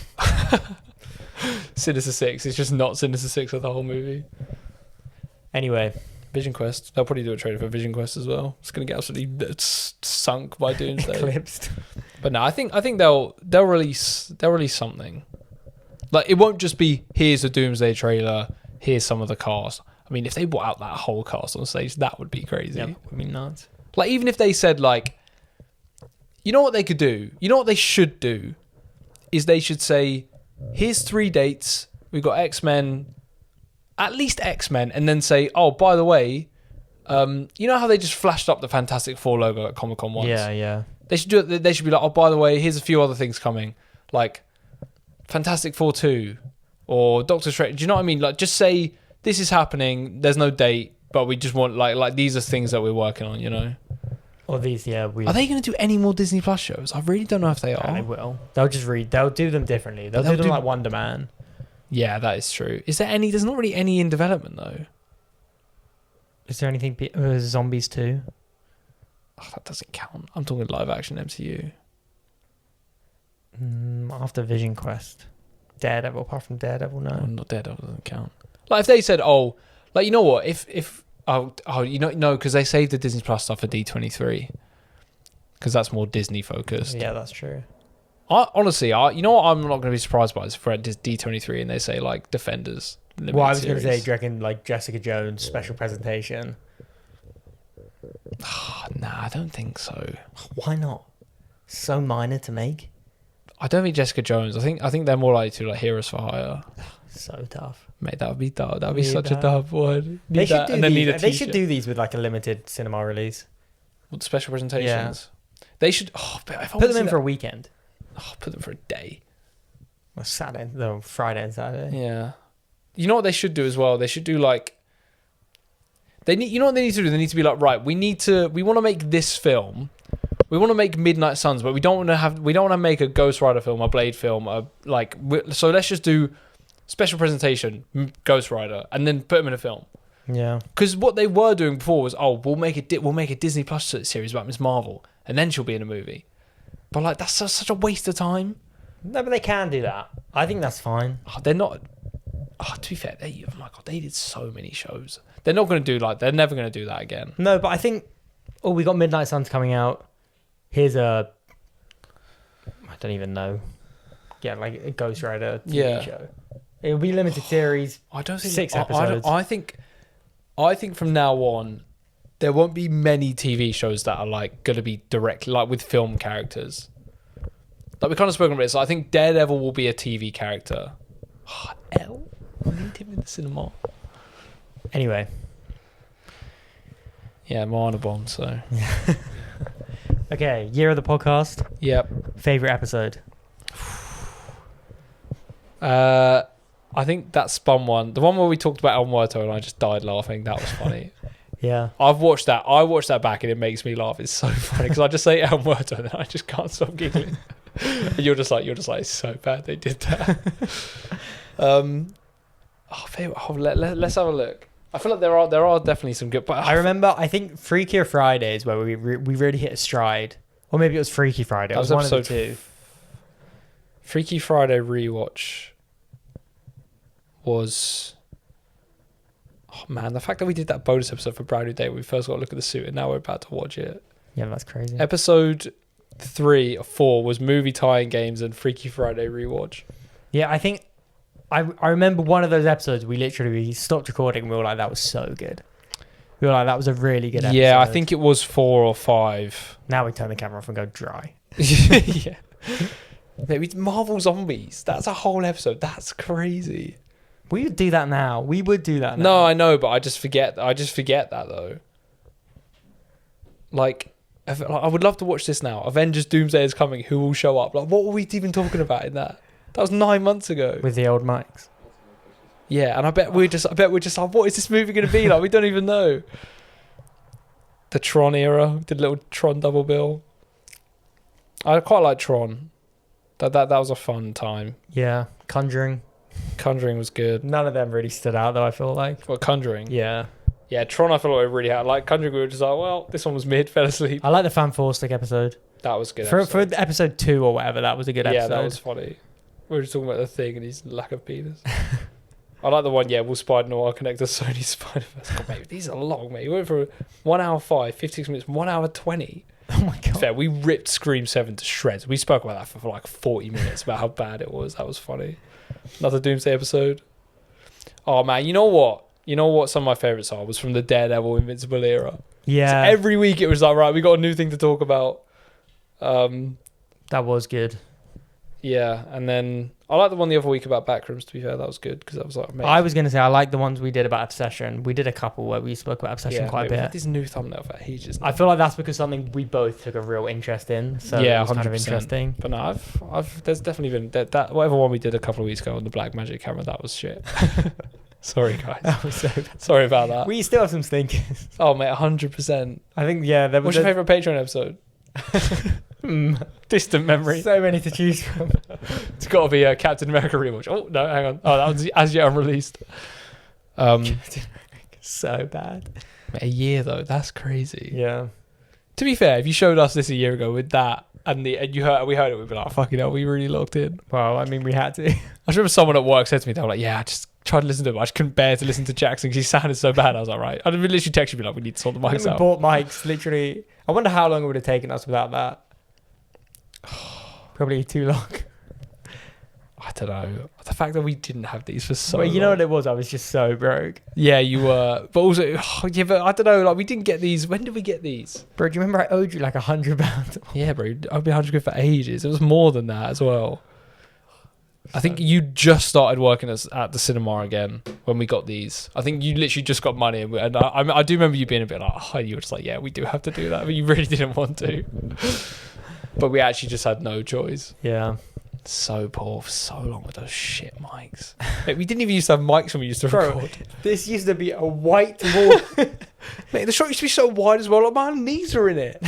Sinister Six. It's just not Sinister Six of the whole movie. Anyway. Vision Quest. They'll probably do a trailer for Vision Quest as well. It's going to get absolutely sunk by Doomsday. Eclipsed. But no, I think they'll release something. Like, it won't just be, here's a Doomsday trailer, here's some of the cast. I mean, if they brought out that whole cast on stage, that would be crazy. Yep, would be nuts. Like, even if they said, like, you know what they could do? You know what they should do? Is they should say, here's 3 dates. We've got X-Men, at least X-Men, and then say, oh, by the way, you know how they just flashed up the Fantastic Four logo at Comic-Con once? Yeah, yeah. They should do it. They should be like, oh, by the way, here's a few other things coming. Like, Fantastic Four 2 or Doctor Strange. Do you know what I mean? Like, just say, this is happening. There's no date, but we just want, like these are things that we're working on, you know? Or these, yeah. Are they going to do any more Disney Plus shows? I really don't know if they are. They will. They'll do them differently. They'll do them like Wonder Man. Yeah, that is true. Is there any? There's not really any in development, though. Is there anything? Zombies 2? Oh, that doesn't count. I'm talking live action MCU. After Vision Quest. Daredevil, apart from Daredevil, no. Not Daredevil doesn't count. Like, if they said, oh, like, you know what? No, because they saved the Disney Plus stuff for D23. Because that's more Disney focused. Yeah, that's true. Honestly, you know what I'm not going to be surprised by is for D23 and they say, like, Defenders. Well, I was going to say, do you reckon, like, Jessica Jones special presentation? Nah, I don't think so. Why not? So minor to make. I don't think Jessica Jones. I think they're more likely to, like, Heroes for Hire. So tough. Mate, that would be tough. That would be such a tough one. They should do these with, like, a limited cinema release. What, special presentations? Yeah. They should... Oh, but if I put them in for a weekend. Oh, put them for a day. Well, Saturday. No, Friday and Saturday. Yeah. You know what they should do as well? They should do, like... You know what they need to do? They need to be like, right, we want to make this film. We want to make Midnight Suns, but we don't want to make a Ghost Rider film, a Blade film, so let's just do special presentation, Ghost Rider, and then put them in a film. Yeah. Because what they were doing before was, we'll make a Disney Plus series about Ms. Marvel, and then she'll be in a movie. But, like, that's such a waste of time. No, but they can do that. I think that's fine. They're not. To be fair, they did so many shows. They're not going to do they're never going to do that again. No, but I think, we got Midnight Suns coming out. Here's I don't even know. Yeah, like a Ghost Rider TV show. It'll be limited series. I don't think 6 episodes. I think from now on, there won't be many TV shows that are like going to be directly like with film characters. Like we kind of spoken about this. I think Daredevil will be a TV character. I need him in the cinema. Anyway. Yeah, Moana Bomb, so. Okay, year of the podcast. Yep. Favorite episode? I think that Spun one. The one where we talked about El Muerto and I just died laughing. That was funny. Yeah. I've watched that. I watched that back and it makes me laugh. It's so funny because I just say El Muerto and then I just can't stop giggling. And you're just like, it's so bad they did that. Let's have a look. I feel like there are definitely some good. But I remember, I think Freakier Fridays where we really hit a stride, or maybe it was Freaky Friday. It was one of the two. Freaky Friday rewatch was. Oh man, the fact that we did that bonus episode for Brand New Day, we first got to look at the suit, and now we're about to watch it. Yeah, that's crazy. Episode 3 or 4 was movie tie-in games and Freaky Friday rewatch. Yeah, I think. I remember one of those episodes we stopped recording and we were like, that was so good. We were like, that was a really good episode. Yeah, I think it was 4 or 5. Now we turn the camera off and go dry. Yeah. Maybe Marvel Zombies. That's a whole episode. That's crazy. We would do that now. No, I know, but I just forget that though. Like, I would love to watch this now. Avengers Doomsday is coming. Who will show up? Like, what were we even talking about in that? That was 9 months ago. With the old mics. Yeah, and I bet we're just like, what is this movie going to be like? We don't even know. The Tron era, did a little Tron double bill. I quite like Tron. That was a fun time. Yeah, Conjuring was good. None of them really stood out though, I feel like. What, Conjuring? Yeah. Yeah, Tron I feel like we really had. Like Conjuring we were just like, well, this one was mid, fell asleep. I like the Fan Stick episode. That was good. For episode 2 or whatever, that was a good episode. Yeah, that was funny. We were just talking about the Thing and his lack of penis. I like the one, will Spider Noir connect to Sony Spider-Verse? Oh, mate, these are long, mate. We went for 1 hour 5, 56 minutes, 1 hour 20. Oh my god. Fair, we ripped Scream 7 to shreds. We spoke about that for like 40 minutes about how bad it was. That was funny. Another Doomsday episode. Oh man, you know what? Some of my favourites was from the Daredevil Invincible era. Yeah. So every week it was like, right, we got a new thing to talk about. That was good. Yeah, and then I like the one the other week about Backrooms, to be fair. That was good because that was like amazing. I was going to say I like the ones we did about Obsession. We did a couple where we spoke about Obsession quite a bit. We had this new thumbnail for ages now. I feel like that's because something we both took a real interest in. So yeah, it was 100%. kind of interesting. But no, there's definitely been that whatever one we did a couple of weeks ago on the Black Magic camera, that was shit. Sorry, guys. That was so bad. Sorry about that. We still have some stinkers. Oh, mate, 100%. I think, yeah. What's your favourite Patreon episode? Distant memory. So many to choose from. It's got to be a Captain America rewatch. Oh, no, hang on. Oh, that was as yet unreleased. So bad. A year, though. That's crazy. Yeah. To be fair, if you showed us this a year ago with that, and we heard it, we'd be like, fucking hell, we really locked in. Well, I mean, we had to. I remember someone at work said to me, they were like, yeah, I just tried to listen to him. I just couldn't bear to listen to Jackson because he sounded so bad. I was like, right. I'd literally text you, be like, we need to sort the mics out. We bought mics, literally. I wonder how long it would have taken us without that. Probably too long. I don't know. The fact that we didn't have these for so long. You know what it was? I was just so broke. Yeah, you were. But also, but I don't know. Like, we didn't get these. When did we get these? Bro, do you remember I owed you like £100? Yeah, bro. I've been 100 quid for ages. It was more than that as well. I think you just started working at the cinema again when we got these. I think you literally just got money. And I do remember you being a bit like, oh, you were just like, yeah, we do have to do that. But you really didn't want to. But we actually just had no choice. Yeah. So poor for so long with those shit mics. Mate, we didn't even used to have mics when we used to record. This used to be a white wall. Mate, the shot used to be so wide as well. Like, my knees are in it.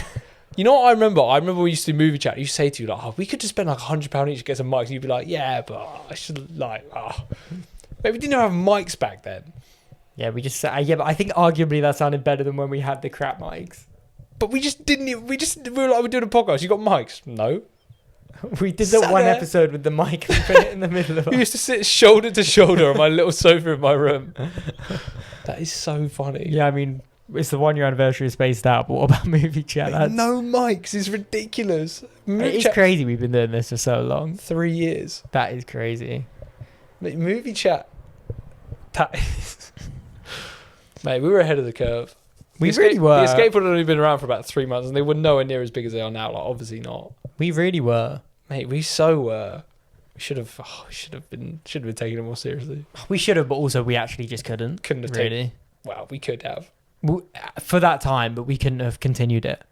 You know what I remember? I remember we used to do movie chat. You used to say to you, like, oh, we could just spend like £100 each to get some mics. And you'd be like, yeah, but I should like, Mate, we didn't have mics back then. Yeah, but I think arguably that sounded better than when we had the crap mics. But we just didn't. We were like, we're doing a podcast. You got mics? No. We did that one episode with the mic and put it in the middle of us. We used to sit shoulder to shoulder on my little sofa in my room. That is so funny. Yeah, I mean, it's the 1 year anniversary of Spaced Out, but what about movie chat? No mics is ridiculous. It's crazy we've been doing this for so long. 3 years. That is crazy. Movie chat. That is... Mate, we were ahead of the curve. We really were. The Escape had only been around for about 3 months, and they were nowhere near as big as they are now. Like, obviously not. We really were. Mate, we so were. We should have been taking it more seriously. We should have, but also we actually just couldn't. Couldn't have really. taken. Well, we could have. For that time, but we couldn't have continued it.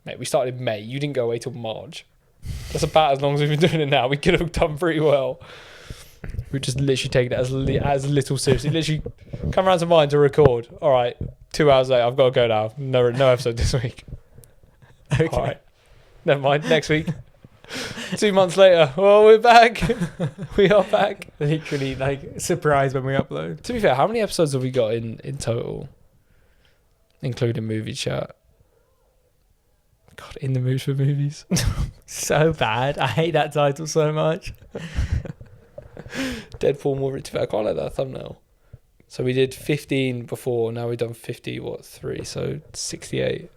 Mate, we started in May. You didn't go away till March. That's about as long as we've been doing it now. We could have done pretty well. We've just literally taken it as little seriously. Literally come around to mine to record. All right, 2 hours later, I've got to go now. No episode this week. Okay. All right. Never mind. Next week. 2 months later, well, we're back. We are back. Literally, like, surprised when we upload. To be fair, how many episodes have we got in total? Including movie chat. God, in the mood for movies. So bad. I hate that title so much. Deadpool more rich. I quite like that thumbnail. So we did 15 before. Now we've done 3. So 68.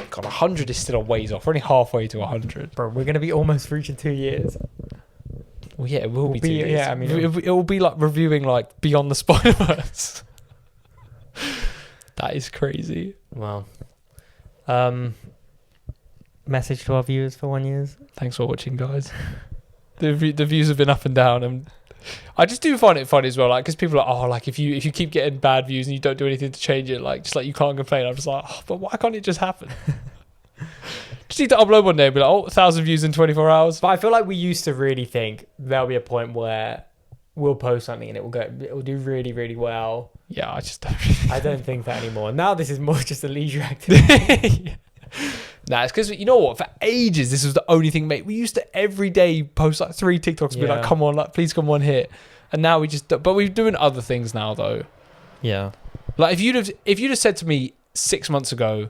God, 100 is still a ways off. We're only halfway to 100. Bro, we're going to be almost reaching 2 years. Well, yeah, it will be 2 years. Yeah, I mean... It will be like reviewing like Beyond the Spider-Verse. That is crazy. Wow. Message to our viewers for 1 year. Thanks for watching, guys. The views have been up and down, and I just do find it funny as well. Like, because people are like, oh, like if you keep getting bad views and you don't do anything to change it, like just like you can't complain. I'm just like, oh, but why can't it just happen? Just need to upload one day and be like, oh, 1,000 views in 24 hours. But I feel like we used to really think there'll be a point where we'll post something and it will do really, really well. Yeah, I just don't. I don't think that anymore. Now this is more just a leisure activity. Yeah. Nah, it's because, you know what, for ages this was the only thing, mate. We used to every day post like 3 TikToks and be like, come on, like, please come on hit. And now we just, but we're doing other things now though. Yeah. Like if you'd have said to me 6 months ago,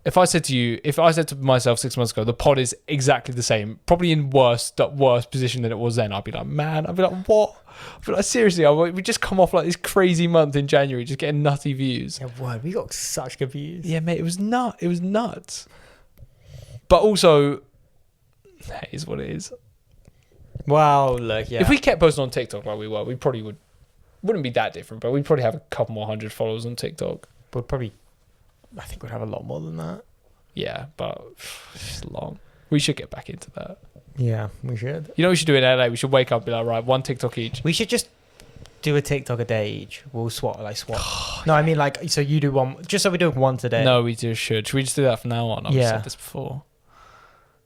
if I said to myself 6 months ago, the pod is exactly the same, probably in worse position than it was then, I'd be like, man, I'd be like, what? I'd be like, seriously, we just come off like this crazy month in January, just getting nutty views. Yeah, word, we got such good views. Yeah, mate, it was nuts. But also, that is what it is. Wow, look, yeah. If we kept posting on TikTok like we were, we probably wouldn't be that different, but we'd probably have a couple more hundred followers on TikTok. We'd probably, I think we'd have a lot more than that. Yeah, but it's long. We should get back into that. Yeah, we should. You know what we should do in LA? We should wake up and be like, right, 1 TikTok each. We should just do a TikTok a day each. We'll swap. No, I mean, like, so you do one, just so we do it once a day. No, we just should. Should we just do that from now on? I've said this before.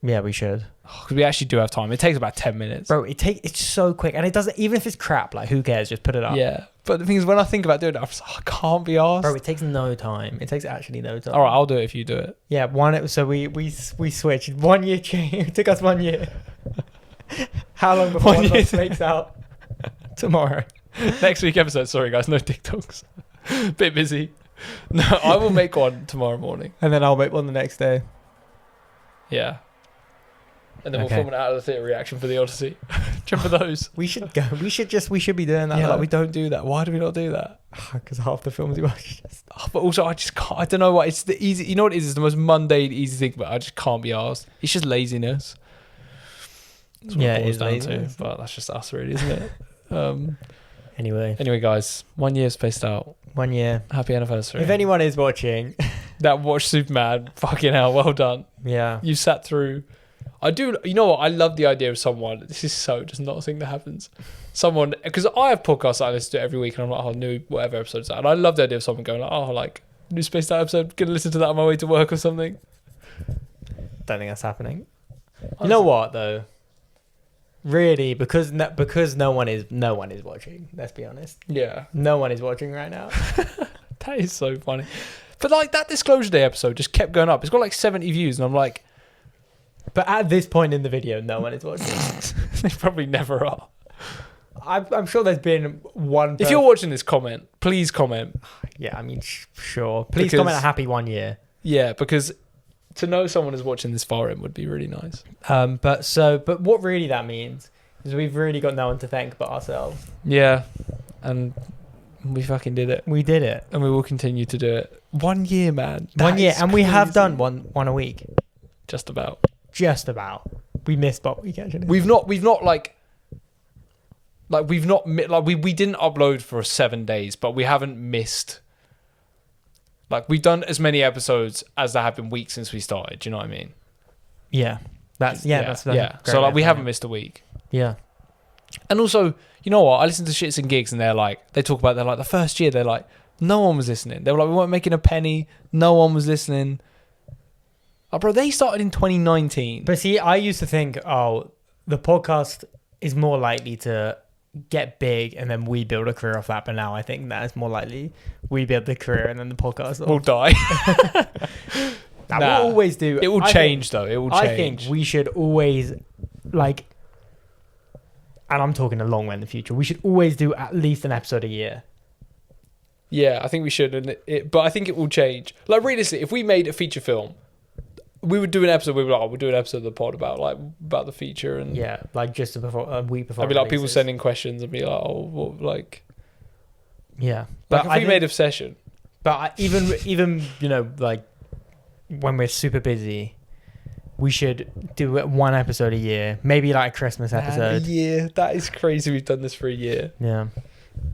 Yeah, we should. Because we actually do have time. It takes about 10 minutes. Bro, it's so quick. And it doesn't, even if it's crap, like, who cares? Just put it up. Yeah. But the thing is, when I think about doing it, I'm just like, I can't be arsed. Bro, it takes no time. It takes actually no time. All right, I'll do it if you do it. Yeah, so we switched. 1 year change. It took us 1 year. How long before 1 year makes out? Tomorrow. Next week episode. Sorry, guys. No TikToks. Bit busy. No, I will make one tomorrow morning. And then I'll make one the next day. Yeah. And then we'll film an out of the theatre reaction for the Odyssey. Jump for those. We should go. We should be doing that. Yeah, like we don't do that. Why do we not do that? Because half the films you watch. But also, I just can't. I don't know why. It's the easy. You know what it is? It's the most mundane, easy thing. But I just can't be arsed. It's just laziness. Yeah, it is laziness. But that's just us, really, isn't it? Anyway, guys, 1 year spaced out. 1 year. Happy anniversary. If anyone is watching, that watched Superman, fucking hell, well done. Yeah. You sat through. I do. You know what? I love the idea of someone. This is so just not a thing that happens. Someone, because I have podcasts that I listen to every week, and I'm like, oh, new whatever episode's that, and I love the idea of someone going like, oh, like new spaced out episode. Gonna listen to that on my way to work or something. Don't think that's happening. You know what though? Really, because no one is watching. Let's be honest. Yeah, no one is watching right now. That is so funny. But like that Disclosure Day episode just kept going up. It's got like 70 views, and I'm like, but at this point in the video, no one is watching. They probably never are. I'm sure there's been one. If you're watching this, comment. Please comment. Yeah, I mean, sure. Please comment a happy 1 year. Yeah, because to know someone is watching this far in would be really nice. But what really that means is we've really got no one to thank but ourselves. Yeah, and we fucking did it. We did it, and we will continue to do it. 1 year, man. 1 year, and we have done one a week. Just about. We missed Bob Week actually. We've not like. like we've not like we didn't upload for 7 days, but we haven't missed. Like we've done as many episodes as there have been weeks since we started. Do you know what I mean? Yeah, that's So like we haven't missed a week. Yeah. And also, you know what? I listen to Shits and Gigs, and they talk about the first year. They're like, no one was listening. They were like, we weren't making a penny. No one was listening. Oh, bro, they started in 2019. But see, I used to think, the podcast is more likely to get big and then we build a career off that. But now I think that it's more likely we build the career and then the podcast will die. We'll always do. It will change, though. It will change. I think we should always, like, and I'm talking a long way in the future, we should always do at least an episode a year. Yeah, I think we should. But I think it will change. Like, realistically, if we made a feature film, we would do an episode. We'll do an episode of the pod about the feature, and yeah, like just before a week before. I'd be like, people sending questions and be like, yeah. But if we made Obsession, but even like when we're super busy, we should do one episode a year, maybe like a Christmas episode. A year, that is crazy. We've done this for a year. Yeah.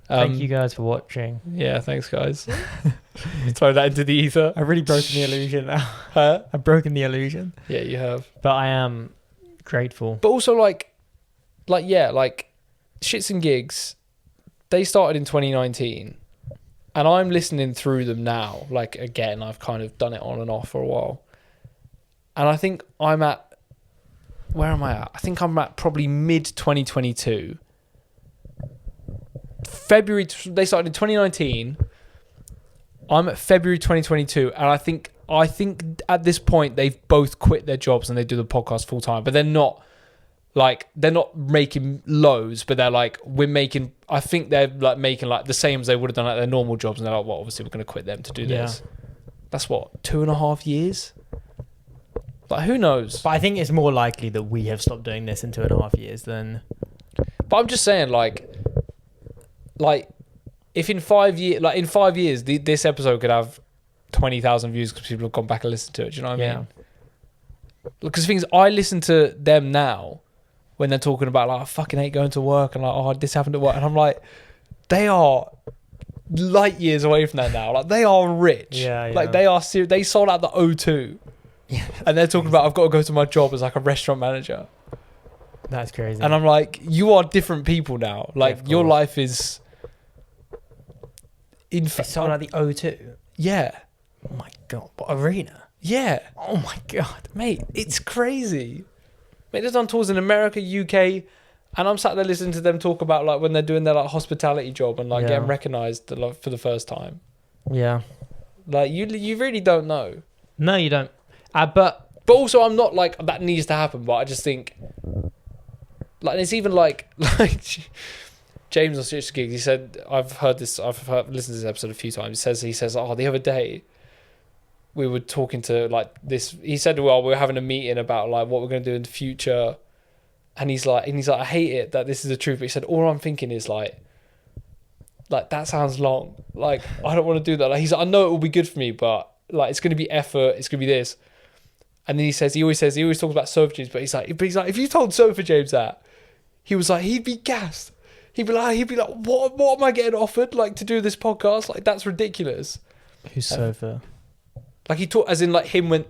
Thank you guys for watching. Yeah, thanks guys. Throw that into the ether. I've really broken the illusion now. Huh? I've broken the illusion. Yeah, you have. But I am grateful. But also like Shits and Gigs, they started in 2019 and I'm listening through them now. Like, again, I've kind of done it on and off for a while. And I think I'm at, where am I at? I think I'm at probably mid 2022. February, they started in 2019. I'm at February 2022, and I think at this point they've both quit their jobs and they do the podcast full time. But they're not making loads, but they're like, I think they're like making like the same as they would have done at their normal jobs, and they're like, well, obviously we're going to quit them to do this. That's what, 2.5 years. Like, who knows? But I think it's more likely that we have stopped doing this in 2.5 years than. But I'm just saying, like if in 5 years, this episode could have 20,000 views because people have gone back and listened to it. Do you know what I mean? Because the thing is, I listen to them now when they're talking about like, I fucking hate going to work and like, oh, this happened at work, and I'm like, they are light years away from that now. Like, they are rich. Yeah. Like, they are serious. They sold out the O2. Yeah. And they're talking about, I've got to go to my job as like a restaurant manager. That's crazy. And I'm like, you are different people now. Like, your life is. They sold out the O2. Yeah. Oh my god! What arena? Yeah. Oh my god, mate! It's crazy. Mate, they've done tours in America, UK, and I'm sat there listening to them talk about like when they're doing their like hospitality job and like getting recognised for the first time. Yeah. Like you really don't know. No, you don't. But also, I'm not like that needs to happen. But I just think, like, it's even like James on Shits and Gigs, he said, I've listened to this episode a few times. He says, oh, the other day we were talking to like this. He said, well, we're having a meeting about like what we're going to do in the future, and he's like, I hate it that this is the truth. But he said, all I'm thinking is like that sounds long. Like, I don't want to do that. Like, he's like, I know it will be good for me, but like it's going to be effort. It's going to be this. And then he always talks about Sofa James, but he's like, if you told Sofa James that, he was like, he'd be gassed. He'd be like, what am I getting offered? Like, to do this podcast? Like, that's ridiculous. Who's Sofa? Like, he talked, as in like him when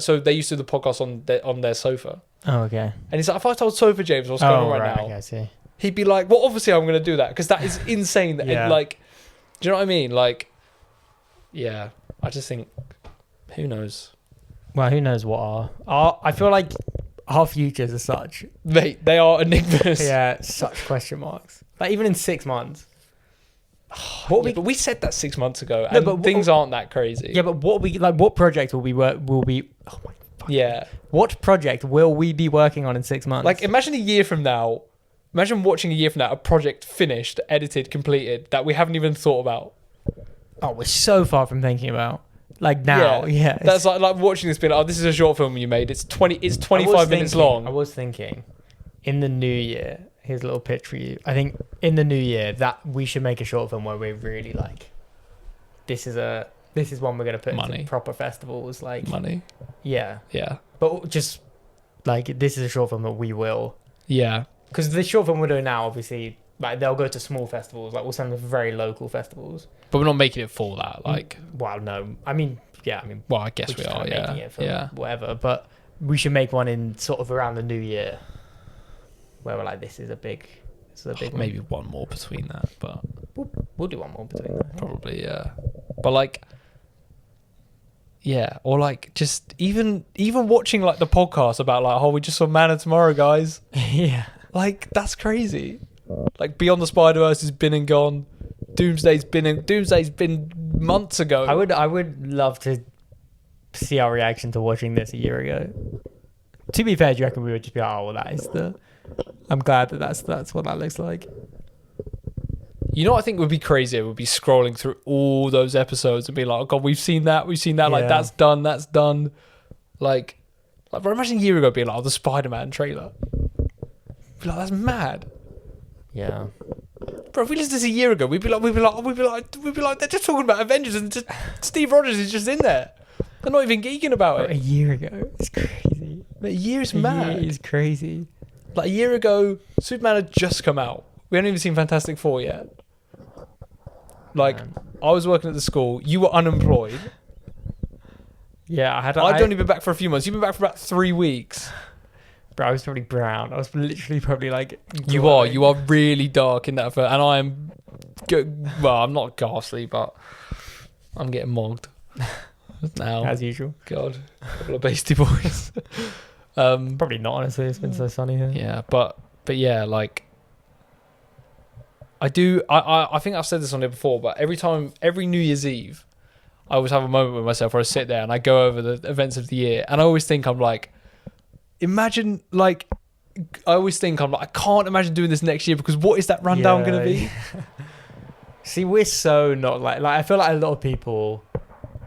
so they used to do the podcast on their sofa. Oh, okay. And he's like, if I told Sofa James what's going on right now, okay, I see. He'd be like, well, obviously I'm going to do that because that is insane. That and like, do you know what I mean? Like, yeah, I just think, who knows? Well, who knows what are. I feel like our futures are such. They are enigmas. Yeah, such question marks. Like, even in 6 months. But we said that 6 months ago, and but things aren't that crazy. Yeah, but what project will be? Oh my. Yeah. What project will we be working on in 6 months? Like, imagine a year from now. Imagine watching a year from now a project finished, edited, completed that we haven't even thought about. Oh, we're so far from thinking about. Like now, yeah. That's like watching this being like, oh, this is a short film you made. It's 25 minutes long. I was thinking, in the new year, here's a little pitch for you. I think in the new year that we should make a short film where we're really like, this is one we're gonna put into proper festivals, like money. Yeah. Yeah. But just like, this is a short film that we will. Yeah. because the short film we're doing now, obviously, like they'll go to small festivals. Like we'll send them for very local festivals. But we're not making it for that. Like, well, no, I mean, well, I guess we are. Making it for whatever. But we should make one in sort of around the new year, where we're like, this is a big one. Maybe one more between that, but we'll do one more between that. Probably, yeah. But like, yeah, or like just even watching like the podcast about like, oh, we just saw Man of Tomorrow, guys. Yeah, like that's crazy. Like Beyond the Spider-Verse has been and gone. Doomsday's been months ago. I would love to see our reaction to watching this a year ago. To be fair, do you reckon we would just be like, oh, well, that is I'm glad that's what that looks like. You know what I think would be crazy? It would be scrolling through all those episodes and be like, oh God, we've seen that. Yeah. Like, that's done. Like, but imagine a year ago being like, oh, the Spider-Man trailer. Be like, that's mad. Yeah. Bro, if we listened to this a year ago, we'd be like, they're just talking about Avengers and just, Steve Rogers is just in there. They're not even geeking about it. A year ago, it's crazy. A year is mad. It's crazy. Like a year ago, Superman had just come out. We hadn't even seen Fantastic Four yet. Like, I was working at the school. You were unemployed. Yeah, I'd only been back for a few months. You've been back for about 3 weeks. Bro, I was probably brown. I was literally probably like... You are really dark in that photo. And I am... Well, I'm not ghastly, but I'm getting mogged now. As usual. God. A couple of Beastie Boys. Probably not, honestly. It's been so sunny here. Yeah, but yeah, like... I think I've said this on it before, but every New Year's Eve, I always have a moment with myself where I sit there and I go over the events of the year, and I always think I'm like, I can't imagine doing this next year, because what is that rundown going to be? See, we're so not like I feel like a lot of people,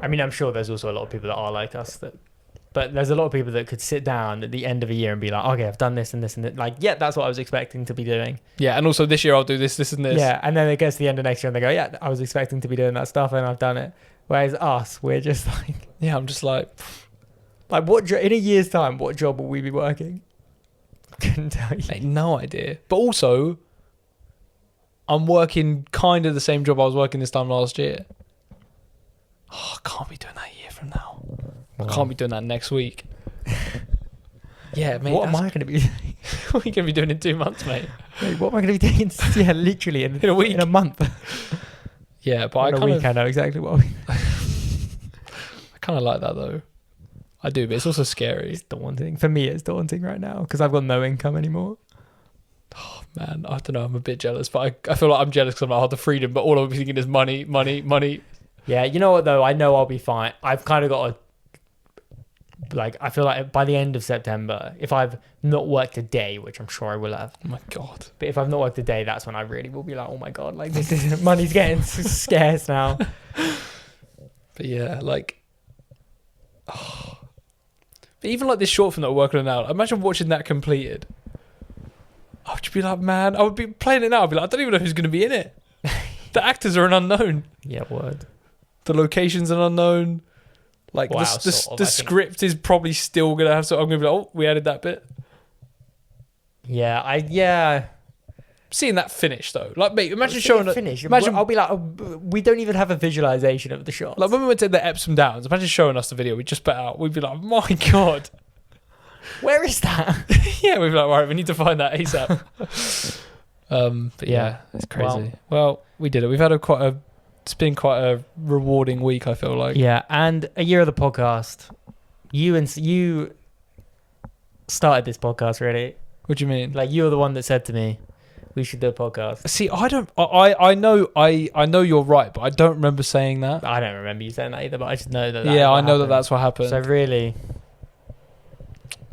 I mean, I'm sure there's also a lot of people that are like us, but there's a lot of people that could sit down at the end of a year and be like, okay, I've done this and this and that. Like, yeah, that's what I was expecting to be doing. Yeah, and also this year I'll do this, this and this. Yeah, and then it gets to the end of next year and they go, yeah, I was expecting to be doing that stuff and I've done it. Whereas us, we're just like... Yeah, I'm just like... Like, in a year's time, what job will we be working? Couldn't tell you. Mate, no idea. But also, I'm working kind of the same job I was working this time last year. Oh, I can't be doing that a year from now. I can't be doing that next week. Yeah, mate. What am I going to be doing? What are you going to be doing in 2 months, mate? Mate, what am I going to be doing? Yeah, literally in a week. In a month. Yeah, but I know exactly what I kind of like that, though. I do, but it's also scary. It's daunting. For me, it's daunting right now because I've got no income anymore. Oh, man. I don't know. I'm a bit jealous, but I feel like I'm jealous because I'm like, the freedom, but all I'm thinking is money, money, money. Yeah, you know what, though? I know I'll be fine. I've kind of got to... Like, I feel like by the end of September, if I've not worked a day, which I'm sure I will have. Oh my God. But if I've not worked a day, that's when I really will be like, oh my God, like this is money's getting scarce now. But yeah, like, oh. But even like this short film that we're working on now, imagine watching that completed. I would just be like, man, I would be playing it now. I'd be like, I don't even know who's going to be in it. The actors are an unknown. Yeah, word. The location's an unknown. Like, the script is probably still going to have... So I'm going to be like, oh, we added that bit. Yeah. Seeing that finish, though. Like, mate, imagine showing... Finish. Imagine, I'll be like, we don't even have a visualization of the shot. Like, when we went to the Epsom Downs, imagine showing us the video we just put out. We'd be like, my God. Where is that? Yeah, we'd be like, right, we need to find that ASAP. But yeah, it's crazy. Well, we did it. We've had it's been quite a rewarding week, I feel like. Yeah, and a year of the podcast. You started this podcast, really. What do you mean? Like, you were the one that said to me, we should do a podcast. See, I know you're right, but I don't remember saying that. I don't remember you saying that either, but I just know that. Yeah, I know that's what happened. So really,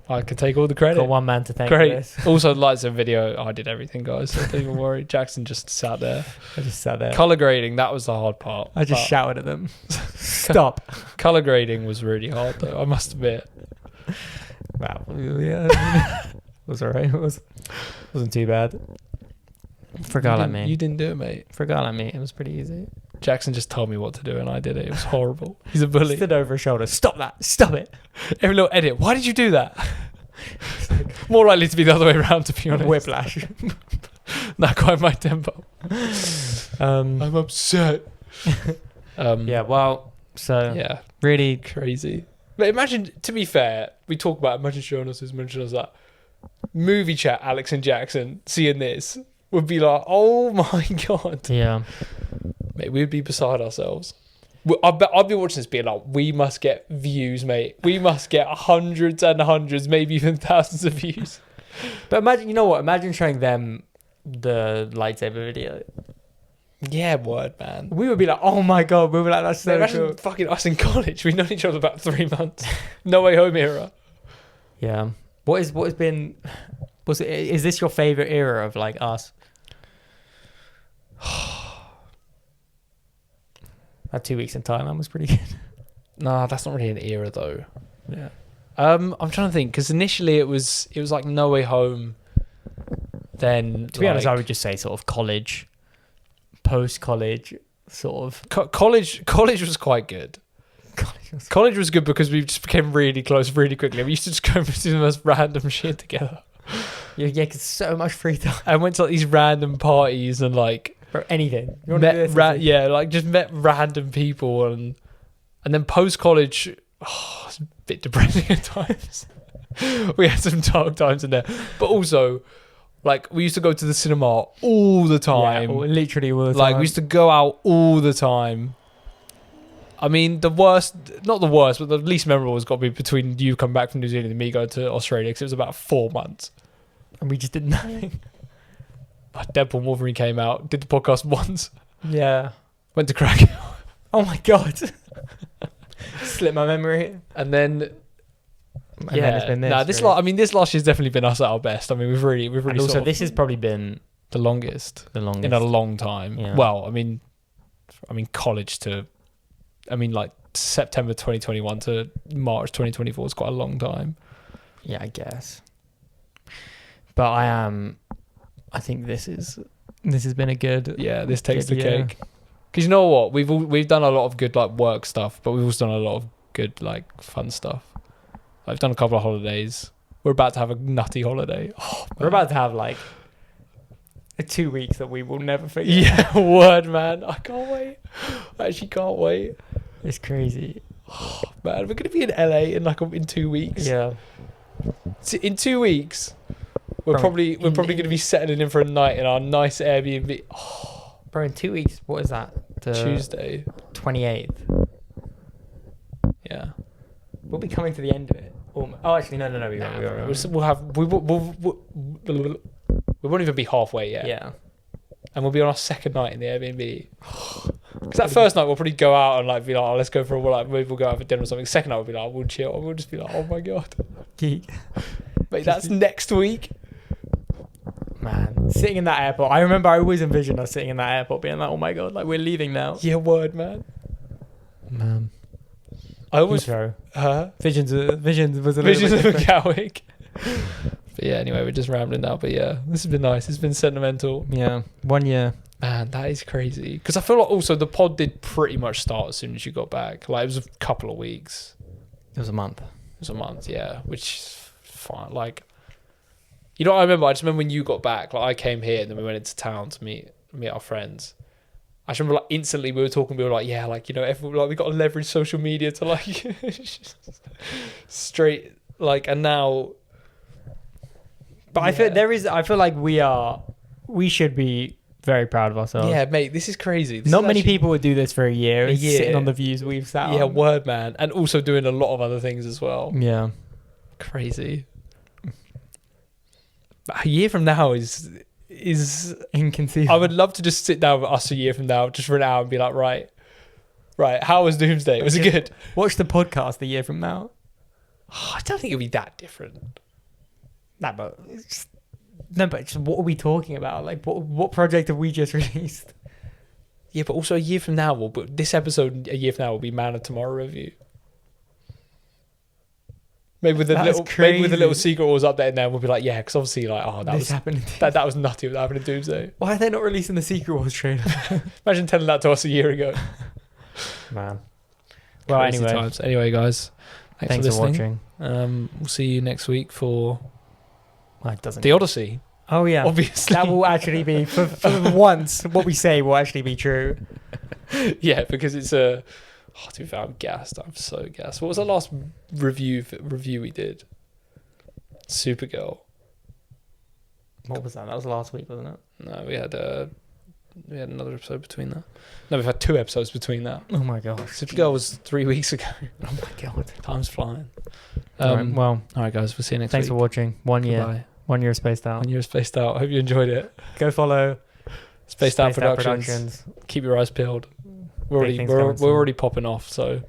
I could take all the credit. Got one man to thank. Great. For this. Also, lights and video, I did everything, guys. So don't even worry. Jackson just sat there. I just sat there. Color grading, that was the hard part. I just shouted at them. Stop. Color grading was really hard, though. I must admit. Wow. Yeah. It was alright. It wasn't too bad. For a guy like me. You didn't do it, mate. For a guy like me, it was pretty easy. Jackson just told me what to do and I did it. It was horrible. He's a bully. Stood over his shoulder. Stop that. Stop it. Every little edit. Why did you do that? More likely to be the other way around, to be honest. Whiplash. Not quite my tempo. I'm upset. Yeah, well, so yeah, really crazy. But imagine, to be fair, we talk about imagine showing us this, imagine us that. Movie chat, Alex and Jackson, seeing this would be like, oh my God. Yeah. Mate, we'd be beside ourselves. I'd be watching this being like, we must get views, mate. We must get hundreds and hundreds, maybe even thousands of views. But imagine, you know what? Imagine showing them the lightsaber video. Yeah, word, man. We would be like, oh my God. We would be like, that's so imagine cool. Fucking us in college. We've known each other about 3 months. No Way Home era. Yeah. Is this your favorite era of like us? That 2 weeks in Thailand was pretty good. Nah, that's not really an era though. Yeah. I'm trying to think, because initially it was like No Way Home. Then to be honest, I would just say sort of college, post-college, sort of. College was quite good. College was good because we just became really close really quickly. We used to just go and do the most random shit together. Yeah, because so much free time. I went to like these random parties and like for anything. You just met random people and then post college, it's a bit depressing at times. We had some dark times in there, but also like we used to go to the cinema all the time. Yeah, literally all the time. Like we used to go out all the time. I mean, not the worst, but the least memorable has got to be between you coming back from New Zealand and me going to Australia, because it was about 4 months. And we just did nothing. Deadpool and Wolverine came out, did the podcast once. Yeah. Went to Krakow. Oh my God. Slipped my memory. And then... And then it's been this. This last year's definitely been us at our best. I mean, we've really and also, this has probably been... The longest. In a long time. Yeah. Well, I mean, college to... like September 2021 to March 2024 is quite a long time. Yeah, I guess. But I think this has been a good. Yeah, this takes the cake. Because you know what, we've done a lot of good like work stuff, but we've also done a lot of good like fun stuff. I've done a couple of holidays. We're about to have a nutty holiday. We're about to have like 2 weeks that we will never forget. Yeah, word, man. I can't wait. I actually can't wait. It's crazy. Oh, man, we're gonna be in LA in 2 weeks. Yeah. In 2 weeks, we're probably gonna be settling in for a night in our nice Airbnb. Oh, bro, in 2 weeks, what is that? Tuesday, 28th. Yeah. We'll be coming to the end of it. Oh, actually, no. We won't even be halfway yet. Yeah. And we'll be on our second night in the Airbnb. Because that first night we'll probably go out and like be like, oh, let's go for a walk. Maybe we'll go out for dinner or something. Second night we'll be like, we'll chill. We'll just be like, oh my God. Geek. Mate, that's next week. Man, sitting in that airport. I remember I always envisioned us sitting in that airport being like, oh my God, like we're leaving now. Yeah, word, man. Man. I always... Visions was a Visions of Gatwick. But yeah, anyway, we're just rambling now. But yeah, this has been nice. It's been sentimental. Yeah, 1 year. Man, that is crazy. Because I feel like also the pod did pretty much start as soon as you got back. Like, it was a couple of weeks. It was a month. Yeah. Which is fine. Like, you know what I remember? I just remember when you got back. Like, I came here and then we went into town to meet our friends. I just remember, like, instantly we were talking. We were like, yeah, like, you know, everyone, like, we got to leverage social media to, like, straight, like, and now... But yeah. I feel like we should be very proud of ourselves. Yeah, mate, this is crazy. Not many people would do this for a year. Sitting on the views we've sat on. Yeah, word, man. And also doing a lot of other things as well. Yeah. Crazy. But a year from now is inconceivable. I would love to just sit down with us a year from now, just for an hour and be like, right, how was Doomsday? Was it good? Watch the podcast a year from now. Oh, I don't think it'll be that different. But just what are we talking about? Like, what project have we just released? Yeah, but also a year from now, but this episode a year from now will be Man of Tomorrow review. Maybe with a little secret wars update in there, we'll be like, yeah, because obviously, like, oh, that was nutty what happened in Doomsday. Why are they not releasing the Secret Wars trailer? Imagine telling that to us a year ago. Man. Well, anyway, guys, thanks for listening. watching. We'll see you next week for Well, it doesn't. The Odyssey. Oh yeah, obviously. That will actually be for once. What we say will actually be true. Yeah, because it's a. Oh, to be fair, I'm gassed. I'm so gassed. What was the last review we did? Supergirl. What was that? That was last week, wasn't it? No, we had another episode between that. No, we've had 2 episodes between that. Oh my gosh. Supergirl was 3 weeks ago. Oh my god. Time's flying. All right, guys, we'll see you next week. Thanks for watching. 1 year. Goodbye. 1 year spaced out. 1 year spaced out. I hope you enjoyed it. Go follow Spaced Out Productions. Keep your eyes peeled. We're already popping off. So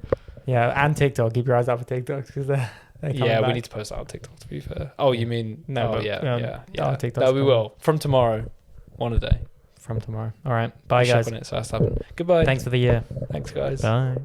yeah, and TikTok. Keep your eyes out for TikTok because they're coming back. we need to post that on TikTok. To be fair. Oh, you mean no? Oh, yeah. TikTok. No, we will from tomorrow. 1 a day. From tomorrow. All right. Bye, guys. It, so that's happened. Goodbye. Thanks for the year. Thanks, guys. Bye.